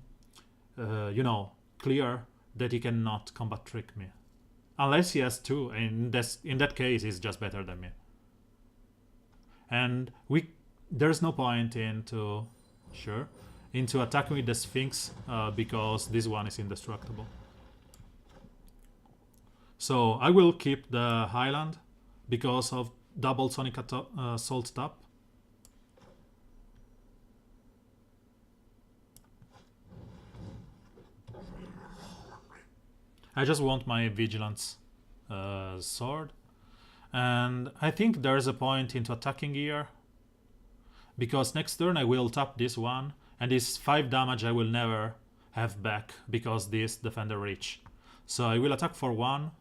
you know, clear that he cannot combat trick me. Unless he has 2, and in that case, he's just better than me. And there's no point into... Sure. Into attacking with the Sphinx because this one is indestructible. So I will keep the Highland because of double Sonic Assault tap. I just want my Vigilance sword. And I think there's a point into attacking here. Because next turn I will tap this one, and this 5 damage I will never have back because this defender reach. So I will attack for 1.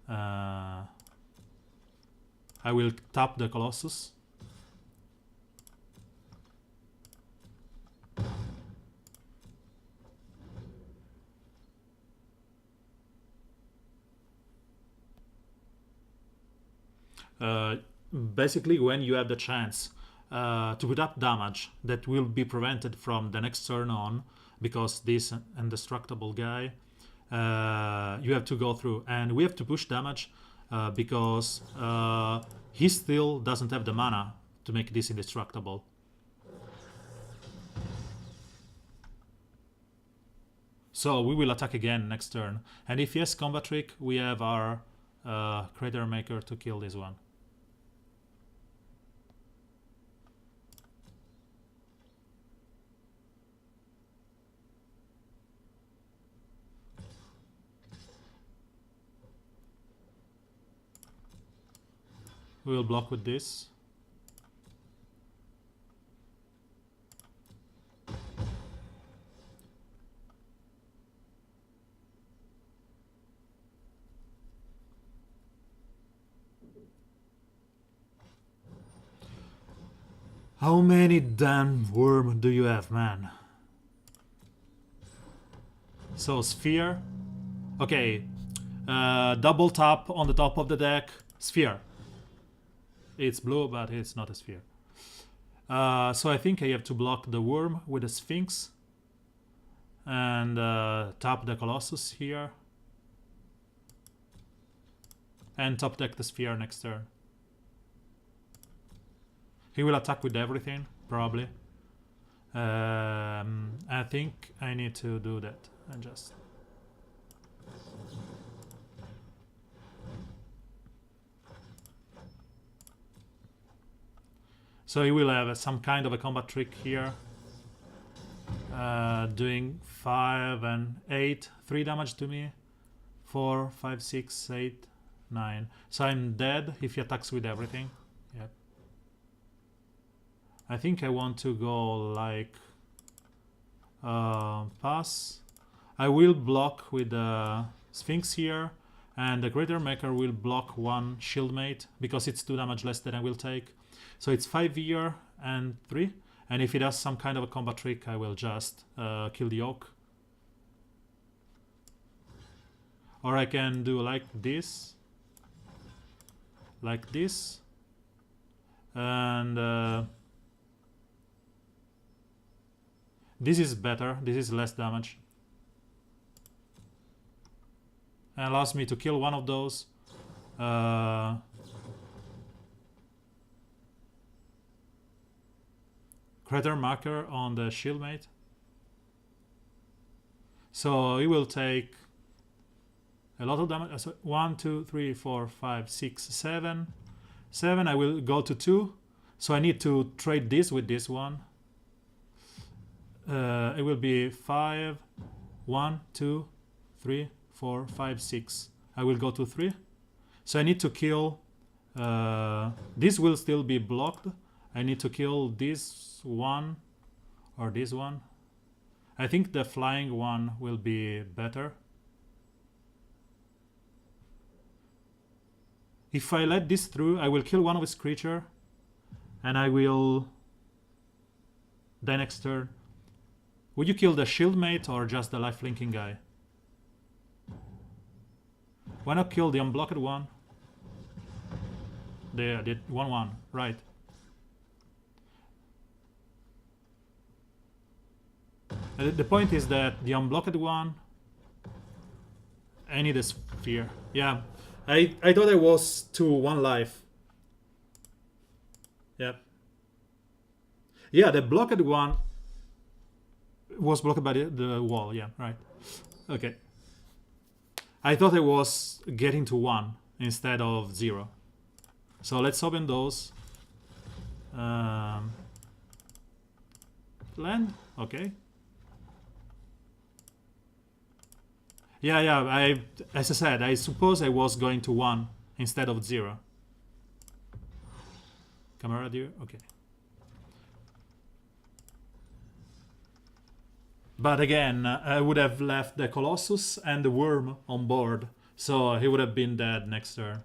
I will tap the Colossus. Basically, when you have the chance to put up damage that will be prevented from the next turn on, because this indestructible guy, you have to go through, and we have to push damage because he still doesn't have the mana to make this indestructible. So we will attack again next turn, and if he has combat trick, we have our Crater Maker to kill this one. We will block with this. How many damn worm do you have, man? So, sphere. Okay. Double tap on the top of the deck. Sphere. It's blue, but it's not a sphere. So I think I have to block the worm with the Sphinx. And tap the Colossus here. And top deck the sphere next turn. He will attack with everything, probably. I think I need to do that. And just... So he will have some kind of a combat trick here. Doing 5 and 8. 3 damage to me. 4, 5, 6, 8, 9. So I'm dead if he attacks with everything. Yep. I think I want to go like... pass. I will block with the Sphinx here. And the Greater Maker will block 1 Shieldmate. Because it's 2 damage less than I will take. So it's 5 here and 3. And if it has some kind of a combat trick, I will just kill the Oak. Or I can do like this. Like this. And this is better. This is less damage. And allows me to kill one of those. Crater marker on the Shieldmate. So he will take a lot of damage. So 1, 2, 3, 4, 5, 6, 7. 7, I will go to 2. So I need to trade this with this one. It will be 5, 1, 2, 3, 4, 5, 6. I will go to 3. So I need to kill... this will still be blocked. I need to kill this one or this one. I think the flying one will be better. If I let this through, I will kill one of his creature. And I will... Then next turn... Would you kill the Shieldmate or just the life-linking guy? Why not kill the unblocked one? There, did 1-1, right. The point is that the unblocked one... I need a sphere. Yeah, I thought I was to 1 life. Yep. Yeah, the blocked one was blocked by the wall. Yeah, right. Okay. I thought I was getting to 1 instead of 0. So let's open those. Land? Okay. Yeah, as I said, I suppose I was going to 1 instead of 0. Camera deer? Okay. But again, I would have left the Colossus and the Worm on board, so he would have been dead next turn.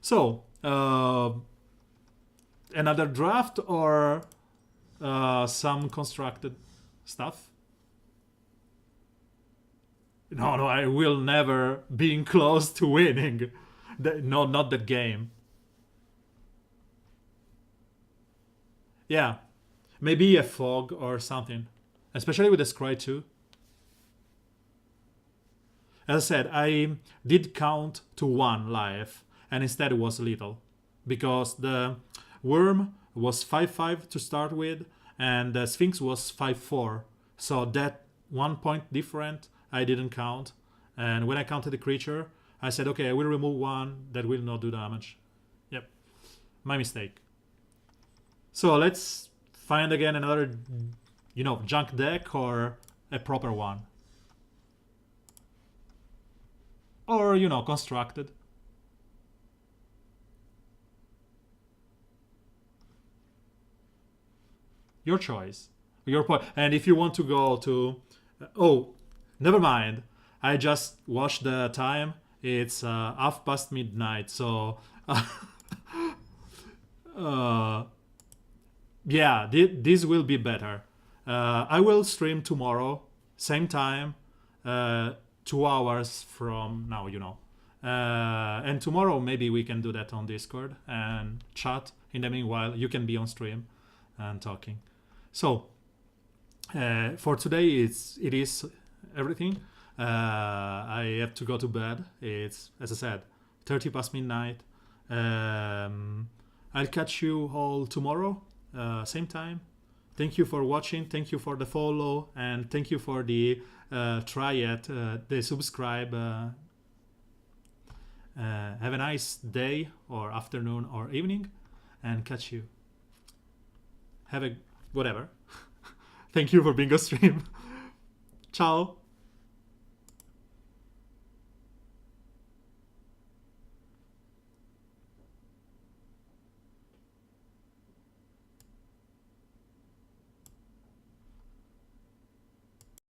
So, another draft or some constructed stuff? No, I will never be close to winning. No, not that game. Yeah, maybe a fog or something, especially with the Scry 2. As I said, I did count to 1 life, and instead it was little, because the Worm was 5-5 to start with, and the Sphinx was 5-4. So that 1 point different, I didn't count. And when I counted the creature, I said, okay, I will remove 1 that will not do damage. Yep, my mistake. So let's find again another, junk deck or a proper one. Or, constructed. Your choice. Your point. And if you want to go to... oh, never mind. I just watched the time. It's midnight. So... yeah, this will be better. I will stream tomorrow, same time, 2 hours from now, and tomorrow maybe we can do that on Discord and chat. In the meanwhile, you can be on stream and talking. So for today, it is everything. I have to go to bed. It's, as I said, 30 past midnight. I'll catch you all tomorrow, same time. Thank you for watching. Thank you for the follow, and thank you for the the subscribe. Have a nice day or afternoon or evening, and catch you. Have a whatever. Thank you for being on stream. Ciao.